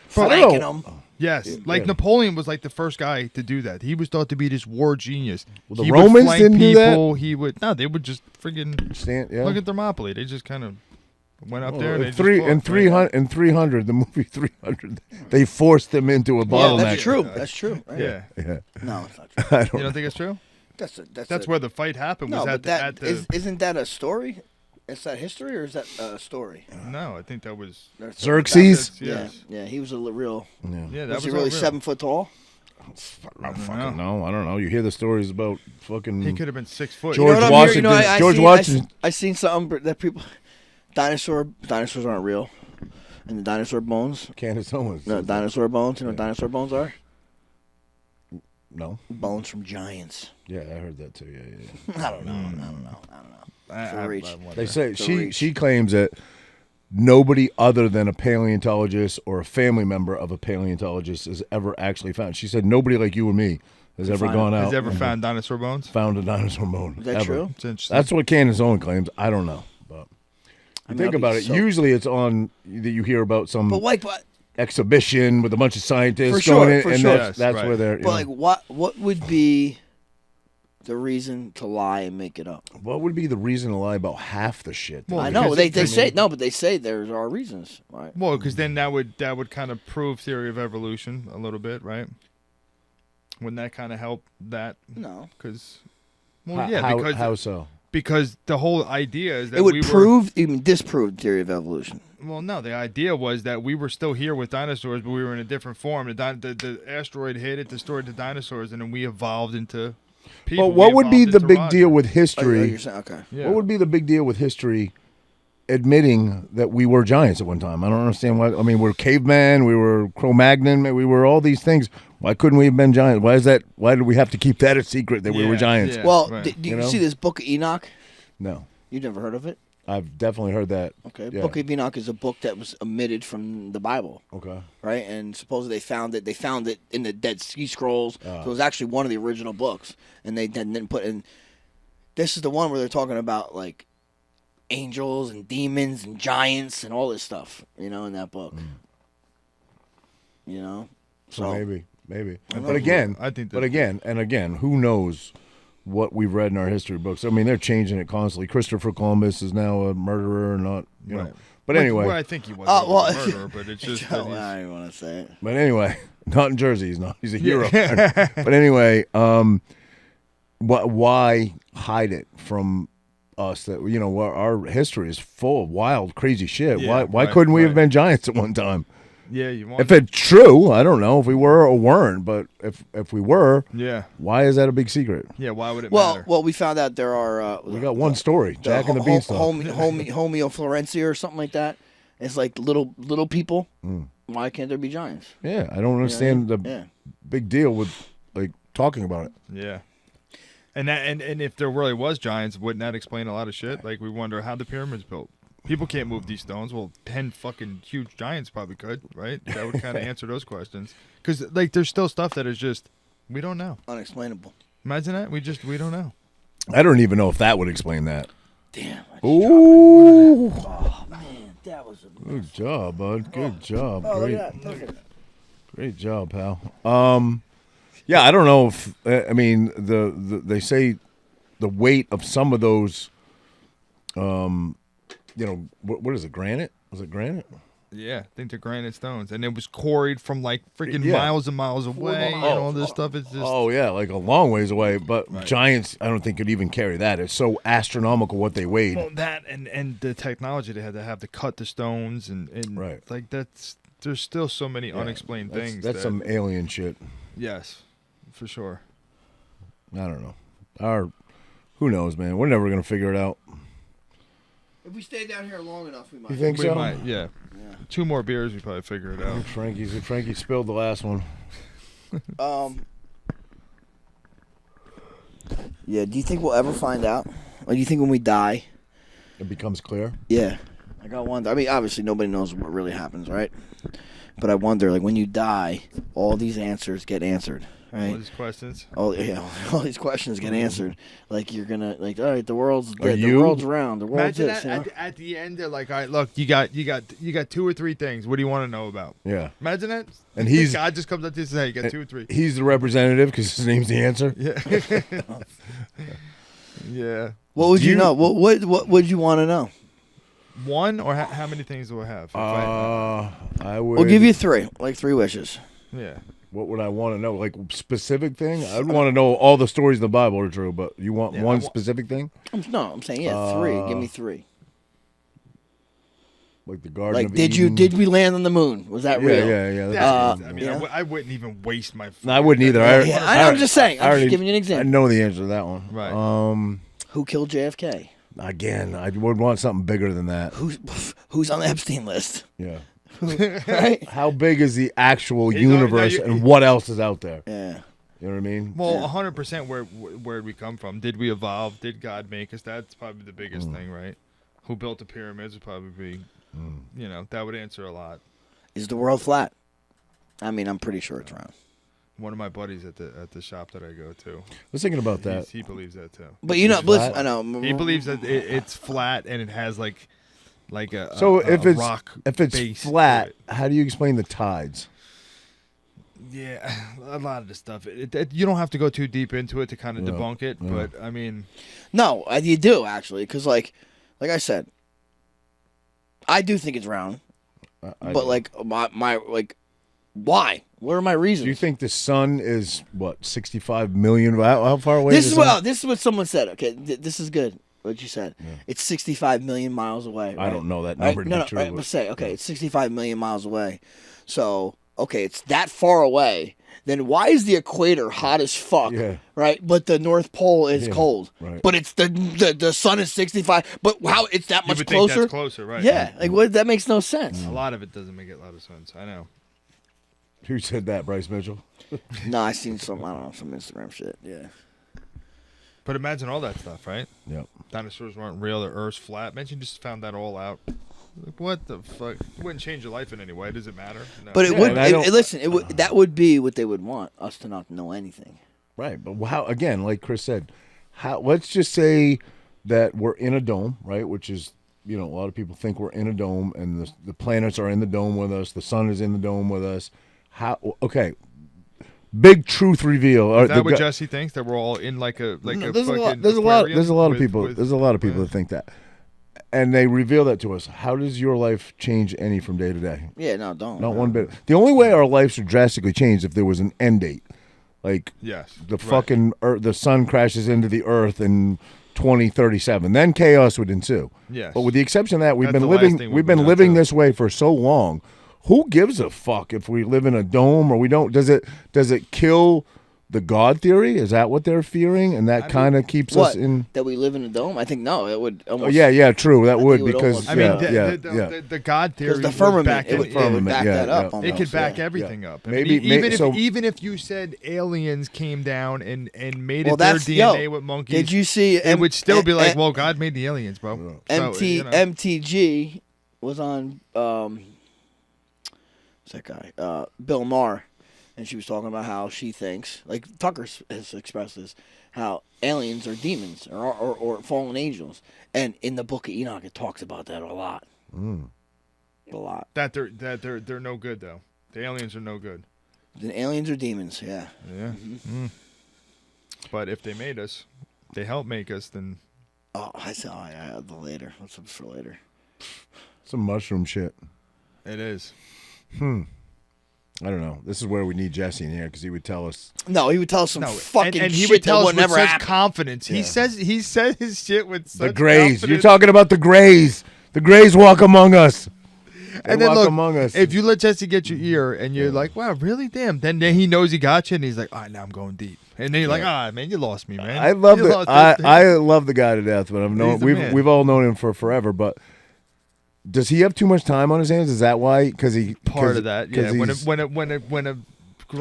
Flanking them. Yes, like yeah. Napoleon was like the first guy to do that. He was thought to be this war genius. Well, the He Romans would flank didn't do that? people. He would they would just friggin' Stand, yeah. look at Thermopylae. They just kind of Went up there and they three just and fought, right? 300, the movie 300. They forced them into a Yeah, bottleneck. that's true. That's true. Right? Yeah. Yeah, No, it's not true. I You don't think it's true? That's where the fight happened. No, Was but at that the, at the isn't that a story? Is that history or is that a story? No, I think that was. Xerxes. Yes. Yeah, he was a real. Yeah, that Was was he really all real. 7 foot tall? I fucking know. I don't know. You hear the stories about fucking He could have been 6 foot. George what I'm Washington. hearing? I George seen- Washington. I seen something that people. Dinosaurs aren't real. And the dinosaur bones. Candace Owens. No, dinosaur bones. You know what dinosaur bones are? No. Bones from giants. Yeah, I heard that too. Yeah. I don't know. It's a reach. They say It's a she reach. claims that nobody other than a paleontologist or a family member of a paleontologist has ever actually found. She said nobody like you and me has ever find gone out Has ever and found dinosaur bones? found a dinosaur bone. Is that ever. true? It's interesting. That's what Candace Owens claims. I don't know, but think about it. so- Usually, it's on that you hear about some But like, but exhibition with a bunch of scientists For sure, going in, for and sure. that's Yes, right. where they're. but like, what would be the reason to lie and make it up? what would be the reason to lie about half the shit? Well, I know because they it- I say mean- no, but they say there are reasons. Right? Well, because then that would kind of prove theory of evolution a little bit, right? Wouldn't that kind of help that? No, Because, How so? because the whole idea is that it would we prove, even disprove the theory of evolution. were. Well, no, the idea was that we were still here with dinosaurs, but we were in a different form. The asteroid hit, it destroyed the dinosaurs, and then we evolved into people. But what We would be evolved the into big Roger. deal with Oh, history? you're saying, okay. Yeah. What would be the big deal with history admitting that we were giants at one time? I don't understand why. I mean, we're cavemen, we were Cro-Magnon, we were all these things. Why couldn't we have been giants? Why is that? Why did we have to keep that a secret that we were Yeah, giants? yeah. Well, right. do you You know? see this Book of Enoch? No, You never heard of it? I've definitely heard that. Okay, Yeah. Book of Enoch is a book that was omitted from the Bible, Okay. right? And supposedly they found it. They found it in the Dead Sea Scrolls. So it was actually one of the original books, and they didn't put in. This is the one where they're talking about like angels and demons and giants and all this stuff, in that book. So maybe. know. But again, I think But that- again, who knows what we've read in our history books? I mean, they're changing it constantly. Christopher Columbus is now a murderer, not you know. Right. But Well, anyway, I think he was well, a murderer, but it's just that he's- I don't want to say it. But anyway, not in Jersey. He's not. He's a hero. But anyway, why hide it from us? That our history is full of wild, crazy shit. Yeah, why right, couldn't we have right. been giants at one time? yeah, you want If it's true, I don't know if we were or weren't. But if we were, yeah, why is that a big secret? yeah. Why would it Well, matter? we found out there are. We got one story, Jack and the Beanstalk. Homeo Florencia or something like that. It's like little people. Mm. Why can't there be giants? Yeah, I don't understand the Yeah. big deal with like talking about it. Yeah. And if there really was giants, wouldn't that explain a lot of shit? Like we wonder how the pyramids built. People can't move these stones. Well, 10 fucking huge giants probably could, right? That would kind of answer those questions. Because like there's still stuff that is just we don't know. Unexplainable. Imagine that we don't know. I don't even know if that would explain that. Damn. Ooh, Oh man, that was a. good job, bud. Good job. Oh, Great, yeah, perfect. great job, pal. Yeah, I don't know if I mean the they say the weight of some of those. What is it? Granite? Was it granite? Yeah, I think they're granite stones, and it was quarried from like freaking Yeah. miles and miles away, and all this stuff. It's just Oh yeah, like a long ways away. But giants, I don't think could even carry that. It's so astronomical what they weighed. well, that and the technology they had to have to cut the stones and Right. like there's still so many unexplained That's- things. That's that- some alien shit. yes, for sure. I don't know. Who knows, man? We're never gonna figure it out. If we stay down here long enough, we might. You think We so? might, yeah. 2 more beers, we probably figure it out. Frankie spilled the last one. Yeah. Do you think we'll ever find out? Or do you think when we die? It becomes clear. Yeah. Like I wonder. I mean, obviously nobody knows what really happens, right? But I wonder, like when you die, all these answers get answered, right? All these questions. All these questions get answered. Like you're gonna like, all right, the world's Are dead, the you- world's round, the world's Imagine this. that You know? at the end, they're like, all right, look, you got 2 or 3 things. What do you want to know about? Yeah. Imagine that. And he's- God just comes up to you and says, hey, you got 2 or 3. He's the representative because his name's the answer. Yeah. yeah. What would you You- know? What would you want to know? one or how many things do I have? I would. We'll give you 3, like 3 wishes. Yeah. What would I want to know? Like specific thing? I'd want to know all the stories in the Bible are true, but you want one specific thing? No, I'm saying 3. Give me 3. Like the Garden Like, of did Eden? we land on the moon? Was that real? Yeah. I mean, I wouldn't even waste my. No, I wouldn't either. I'm just saying. I'm already- just giving you an I example. know the answer to that one. Right. Who killed JFK? Again, I would want something bigger than that. Who's on the Epstein list? Yeah. Right? How big is the actual no, universe, and what else is out there? Yeah. You know what I mean? Well, 100%. Where did we come from? Did we evolve? Did God make us? That's probably the biggest thing, right? Who built the pyramids would probably be, that would answer a lot. Is the world flat? I mean, I'm pretty sure it's round. One of my buddies at the shop that I go to, I was thinking about that. he believes that too. But you know, listen, I know. He believes that it's flat and it has like a So a if it's rock if base it's to flat, it. how do you explain the tides? Yeah, a lot of the stuff. You don't have to go too deep into it to kind of debunk it, but I mean, No, you do actually, because like I said, I do think it's round. But like my like, why? What are my reasons? Do you think the sun is what 65 million? How far away? This is is the sun? this is what someone said. Okay, this is good. What you said. It's 65 million miles away. I right? don't know that Right? number to No, be no. true. Right, but- let's say it's 65 million miles away. So okay, it's that far away. Then why is the equator hot as fuck? Yeah. Right, but the North Pole is cold. right. But it's the sun is 65. But how it's that you much would closer? think that's closer, right? Yeah, like what? That makes no sense. A lot of it doesn't make a lot of sense. I know. Who said that, Bryce Mitchell? No, I seen some. I don't know, some Instagram shit. Yeah. But imagine all that stuff, right? Yep. Dinosaurs weren't real. The Earth's flat. Imagine you just found that all out. Like, what the fuck? It wouldn't change your life in any way. Does it matter? No. But it Yeah, would. and I don't- Listen, it would. That would be what they would want us to not know anything. Right, but how? Again, like Chris said, how? Let's just say that we're in a dome, right? Which is, a lot of people think we're in a dome, and the planets are in the dome with us. The sun is in the dome with us. How? Okay, big truth reveal. Is that what Jesse thinks? That we're all in like a There's a fucking lot. There's a lot. There's a lot of with- people. with- There's a lot of people that think that, and they reveal that to us. How does your life change any from day to day? Yeah, no, don't. Not one bit. The only way our lives would drastically change if there was an end date, like Yes. the right. fucking the sun crashes into the earth in 2037. Then chaos would ensue. Yes. But with the exception of that, we've That's been the last living thing we've we've been been living up to. this way for so long. Who gives a fuck if we live in a dome or we don't? Does it kill the God theory? Is that what they're fearing? And that kind of keeps What? us in. That we live in a dome? I think no. It would Oh, almost. yeah, true. That would it would because almost- I mean, yeah, the God theory Because the would firmament, back it would, in- it would firmament, back yeah, that up. yeah. Almost, It could back yeah. everything up. I Maybe- mean, maybe- even if you said aliens came down and made Well, it their that's DNA with monkeys, Did you see? it would still be like, well, God made the aliens, bro. So, MTG was on. What's that guy? Bill Maher, and she was talking about how she thinks, like Tucker has expressed this, how aliens are demons or fallen angels, and in the Book of Enoch it talks about that a lot. A lot. that they're no good though. The aliens are no good. The aliens are demons. Yeah. Yeah. But if they made us, they helped make us, then Oh, I saw. I have the later. What's up for later? some mushroom shit. it is. I don't know. This is where we need Jesse in here because he would tell us. No, he would tell us some fucking and he shit would tell that us would with never such happen. confidence. He said his shit with such The Greys. confidence. You're talking about the Greys. The Greys walk among us. They And then walk look, among us. if you let Jesse get your ear and you're like, wow, really? Damn. Then he knows he got you and he's like, all right, now I'm going deep. And then you're like, man, you lost me, man. I love You the lost I this. love the guy to death, but I've known He's the man. we've all known him for forever. But does he have too much time on his hands? Is that why? Because he Part 'cause- of that, 'cause yeah. he's- When a grown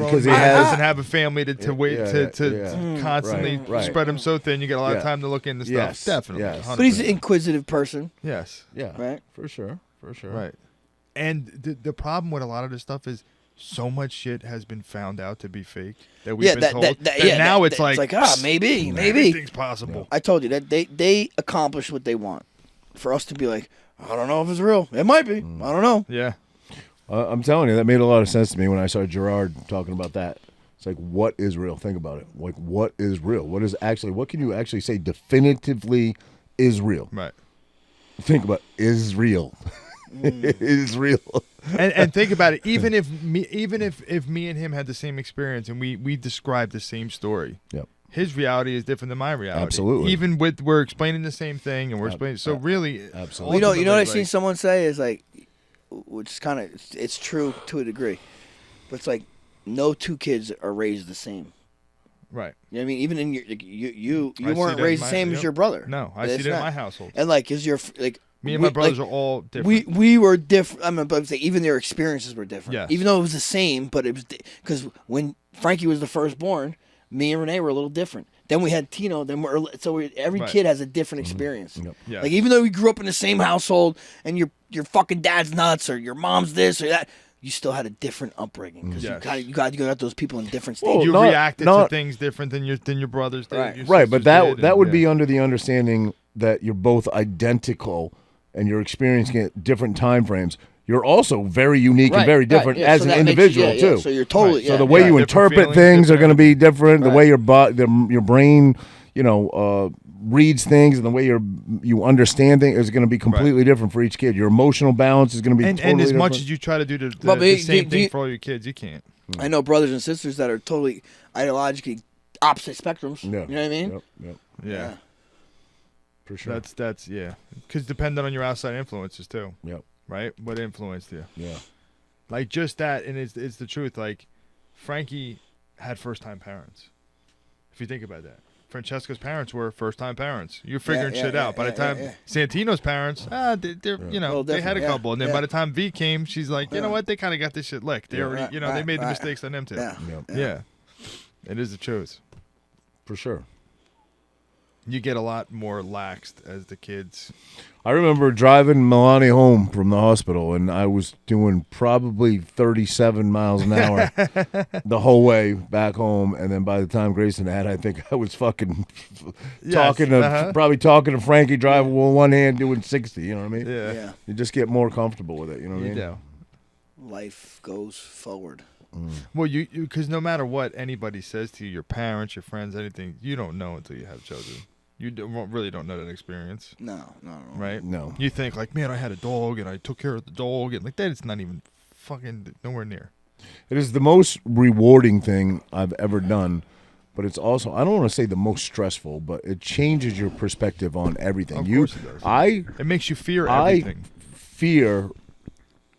Because he man has- doesn't have a family to wait yeah, to yeah. constantly Right, right. spread him so thin, you get a lot Yeah. of time to look into stuff. Yes, Definitely, yes. 100%. But he's an inquisitive person, yes, yeah, right? for sure. right. And the problem with a lot of this stuff is so much shit has been found out to be fake that we've been told. Now it's like maybe. everything's possible. I told you that they accomplish what they want. For us to be like, I don't know if it's real. It might be. I don't know. Yeah. I'm telling you, that made a lot of sense to me when I saw Gerard talking about that. It's like, what is real? Think about it. Like, what is real? What can you actually say definitively is real? Right. think about is real. Is real. And think about it. Even if me and him had the same experience and we described the same story, Yep. his reality is different than my reality. Absolutely. Even with we're explaining the same thing and we're explaining. So really, absolutely. You know what I've like, seen someone say is like, which is kind of it's true to a degree, but it's like no two kids are raised the same. right. You know what I mean? Even in your you I see weren't that raised in the my- same as yep. your brother. No, I It's see that in not. my household. And like, is your like Me and my brothers like, are all different. we were different. I'm about to say even their experiences were different. Yes. Even though it was the same, but it was because when Frankie was the firstborn, me and Renee were a little different. Then we had Tino. Then every Right. kid has a different experience. Yep. Yes. Like even though we grew up in the same household, and your fucking dad's nuts or your mom's this or that, you still had a different upbringing because Yes. you got those people in different Well, stages. you not- reacted to not- things different than your brothers did. Right. your Right, but sisters that did, that and- would yeah. be under the understanding that you're both identical and you're experiencing it at different time frames. You're also very unique and very different yeah, as so an that makes you- individual yeah, too. yeah, so you're totally Right. So yeah, the way yeah. you Different interpret feelings, things are going to different- be different. The Right. way your brain, reads things, and the way you understand things is going to be completely different for each kid. Your emotional balance is going to be and totally as different. much as you try to do the Well, but do same you- thing for all your kids, you can't. I know brothers and sisters that are totally ideologically opposite spectrums. Yeah. You know what I mean? Yep. Yeah. For sure. That's yeah. Because depending on your outside influences too, Yep. right? What influenced you? Yeah. Like just that, and it's the truth. Like Frankie had first-time parents. If you think about that, Francesca's parents were first-time parents. You're figuring yeah, shit yeah, out. By the yeah, time yeah. Santino's parents, they're Little they had a different, yeah, couple, and then yeah. by the time V came, she's like, you know Yeah. what? They kind of got this shit licked. They already, Right, they right, made the right. mistakes on them too. Yeah. Yep. Yeah. It is the truth. For sure. You get a lot more laxed as the kids. I remember driving Milani home from the hospital, and I was doing probably 37 miles an hour the whole way back home. And then by the time Grayson had, I think I was fucking talking to Frankie, driving with one hand, doing 60. You know what I mean? Yeah. Yeah. You just get more comfortable with it. You know what I You mean? do. Life goes forward. Well, you because no matter what anybody says to you, your parents, your friends, anything, you don't know until you have children. You really don't know that experience, No. right? No. You think like, man, I had a dog and I took care of the dog, and like that, it's not even fucking nowhere near. It is the most rewarding thing I've ever done, but it's also, I don't want to say the most stressful, but it changes your perspective on everything. Of course it does. It makes you fear I everything. fear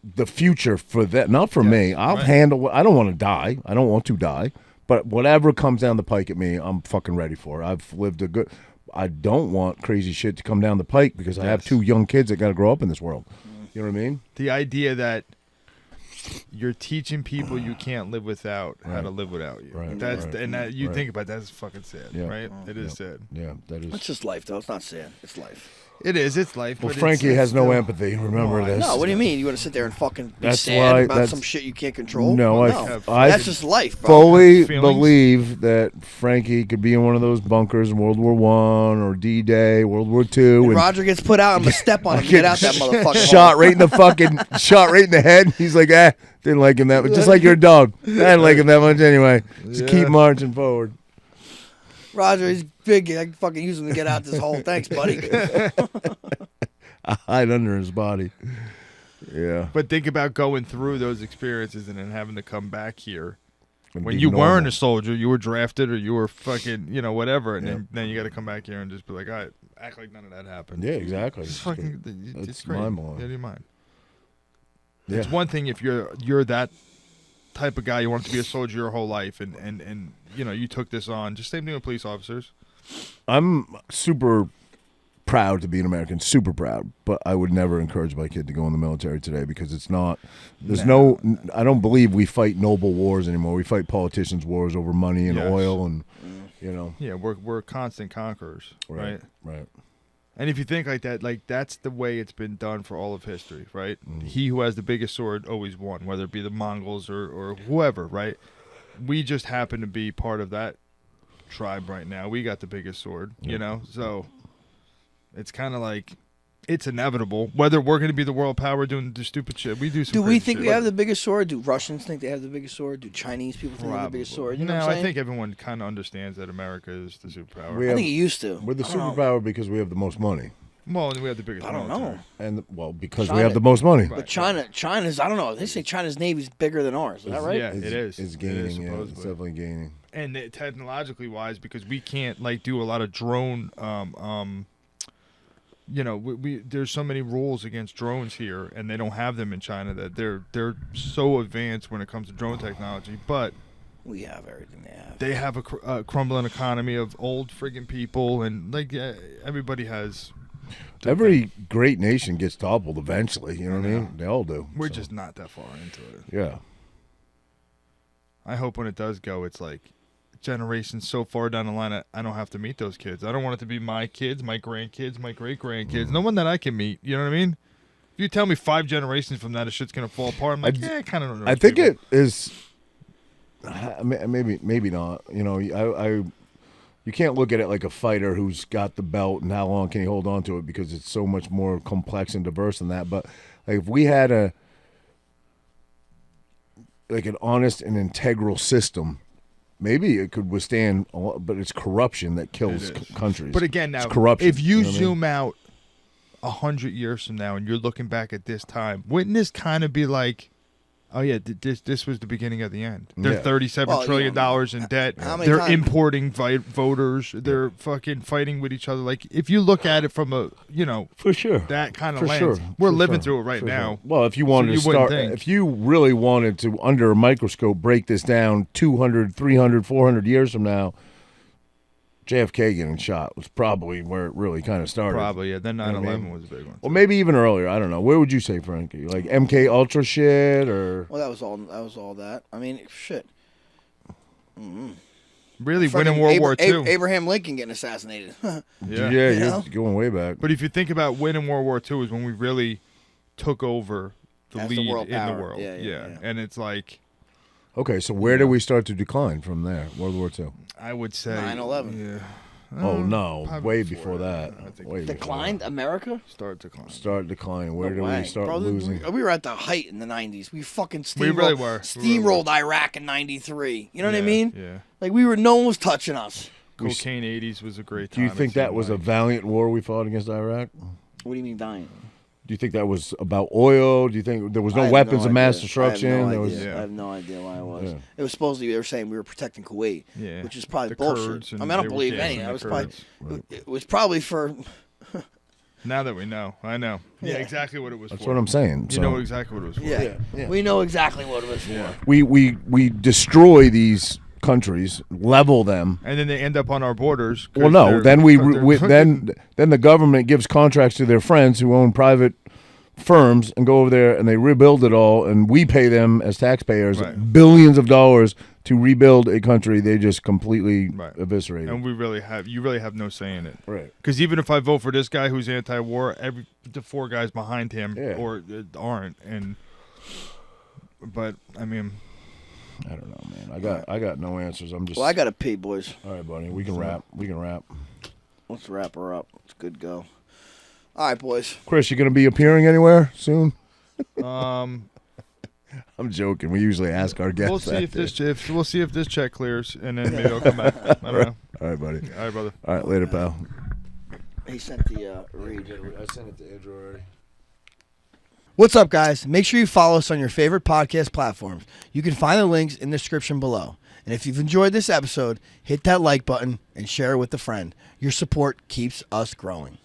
the future for that, not for me. I'll right. handle. I don't want to die. I don't want to die. But whatever comes down the pike at me, I'm fucking ready for. I've lived a good. I don't want crazy shit to come down the pike because I have Yes. 2 young kids that got to grow up in this world. You know what I mean? The idea that you're teaching people you can't live without how to live without you. Right, That's right, and that you right. think about that's fucking sad, Yeah. right? It is sad. Yeah, that is. It's just life, though. It's not sad. It's life. It is. It's life. Well, but Frankie it's has no still- empathy. Remember this. No, what do you mean? You want to sit there and fucking be That's sad why- about that's- some shit you can't control? No, I That's just life, bro. fully Feelings? believe that Frankie could be in one of those bunkers in World War I or D-Day, World War II, and Roger gets put out, I'm going to step on him and get out that motherfucker. shot right in the fucking shot right in the head. He's like, didn't like him that much. Just like your dog. I didn't like him that much anyway. Just keep marching forward. Roger, he's big. I can fucking use him to get out this hole. Thanks, buddy. I hide under his body. Yeah. But think about going through those experiences and then having to come back here. And When be you normal. weren't a soldier, you were drafted or you were fucking, whatever, and then you got to come back here and just be like, all right, act like none of that happened. Yeah, exactly. It's fucking, It's it's crazy. mind-blowing. Yeah, your mind. Yeah. It's one thing if you're that type of guy, you want to be a soldier your whole life, and you took this on. Just same thing with police officers. I'm super proud to be an American, super proud, but I would never encourage my kid to go in the military today because it's not, I don't believe we fight noble wars anymore. We fight politicians' wars over money and Yes. oil and, Yeah, we're constant conquerors, right? Right. And if you think like that, like that's the way it's been done for all of history, right? Mm-hmm. He who has the biggest sword always won, whether it be the Mongols or whoever, right? We just happen to be part of that tribe right now. We got the biggest sword, so it's kind of like it's inevitable. Whether we're going to be the world power doing the stupid shit, we do some Do we crazy think shit. we have the biggest sword? Do Russians think they have the biggest sword? Do Chinese people think they have the biggest sword? You know what I'm I saying? think everyone kind of understands that America is the superpower. We I have- think it used to. We're the I don't know. superpower because we have the most money. Well, and we have the biggest. I don't military. know. And well, because we China- have the most money. But China's, I don't know. They say China's Navy's bigger than ours. Is that right? Yeah, it is. It's gaining. It is, Yeah, it's supposedly. definitely gaining. And technologically wise, because we can't like do a lot of drone. You know, we there's so many rules against drones here, and they don't have them in China. That they're so advanced when it comes to drone technology, but. We have everything they have. They have a crumbling economy of old friggin' people, and like everybody has. Every great nation gets toppled eventually. You know what I mean? They all do. We're so. just not that far into it. Yeah. I hope when it does go, it's like generations so far down the line. I don't have to meet those kids. I don't want it to be my kids, my grandkids, my great grandkids. No one that I can meet. You know what I mean? If you tell me 5 generations from that, the shit's gonna fall apart. I'm like, I kind of don't know. I think people. it is. Maybe not. You know, you can't look at it like a fighter who's got the belt and how long can he hold on to it, because it's so much more complex and diverse than that. But like, if we had an honest and integral system, maybe it could withstand a lot, but it's corruption that kills countries. But again, now it's corruption. if you know what I mean? zoom out 100 years from now and you're looking back at this time, wouldn't this kind of be like, oh yeah, this was the beginning of the end? They're Yeah. $37 trillion in debt. How many They're times- importing voters. They're fucking fighting with each other. Like, if you look at it from a, For sure. that kind of For lens, sure. we're For living sure. through it right For now. sure. Well, if you wanted you to wouldn't start, think. if you really wanted to, under a microscope, break this down 200, 300, 400 years from now, JFK getting shot was probably where it really kind of started. Probably, yeah. Then You know 9/11 what I mean? was a big one. Or maybe even earlier. I don't know. Where would you say, Frankie? Like MK Ultra shit, or Well, that was all that. I mean, shit. Really, winning Fucking World War II. Abraham Lincoln getting assassinated. Yeah. yeah, You you're know? going way back. But if you think about winning World War II is when we really took over the As the lead world in the power. world. Yeah. And it's like, Okay, so where did we start to decline from there? World War II. I would say 9/11. Yeah. Oh no, probably way before before that. I think Way before Declined America? Start decline. that. Start declining. Where No did way. we start Bro, losing? We were at the height in the 90s. We fucking steamrolled, We really were. steamrolled Iraq in 93. You know what I Yeah, mean? Yeah. Like, no one was touching us. Cocaine 80s was a great Do time. you think that was a valiant war we fought against Iraq? What do you mean dying? Do you think that was about oil? Do you think there was no weapons of mass destruction? There was. I have no idea why it was. Yeah. It was supposed to be, they were saying we were protecting Kuwait, Yeah. which is probably The bullshit. Kurds, I and mean, I don't they were believe gassing any. the It was probably, Kurds. it was probably for, Now that we know, I know. Yeah, Yeah. exactly what it was That's for. what I'm saying. You So know exactly what it was for. yeah. We know exactly what it was for. we destroy these countries, level them. And then they end up on our borders. 'cause Well, no. they're- Then they're- then the government gives contracts to their friends who own private firms and go over there and they rebuild it all, and we pay them as taxpayers Right. billions of dollars to rebuild a country they just completely Right. eviscerated. And you really have no say in it. Right. Because even if I vote for this guy who's anti-war, the 4 guys behind him Yeah. aren't. But I mean, I don't know, man. I got no answers. I'm just. Well, I got to pee, boys. All right, buddy. We can wrap. Let's wrap her up. It's a good go. All right, boys. Chris, you gonna be appearing anywhere soon? um, I'm joking. We usually ask our guests. we'll see that. we'll see if this check clears, and then maybe I'll come back. I don't know. All right, buddy. All right, brother. All right, later, pal. He sent the read. I sent it to Andrew already. What's up, guys? Make sure you follow us on your favorite podcast platforms. You can find the links in the description below. And if you've enjoyed this episode, hit that like button and share it with a friend. Your support keeps us growing.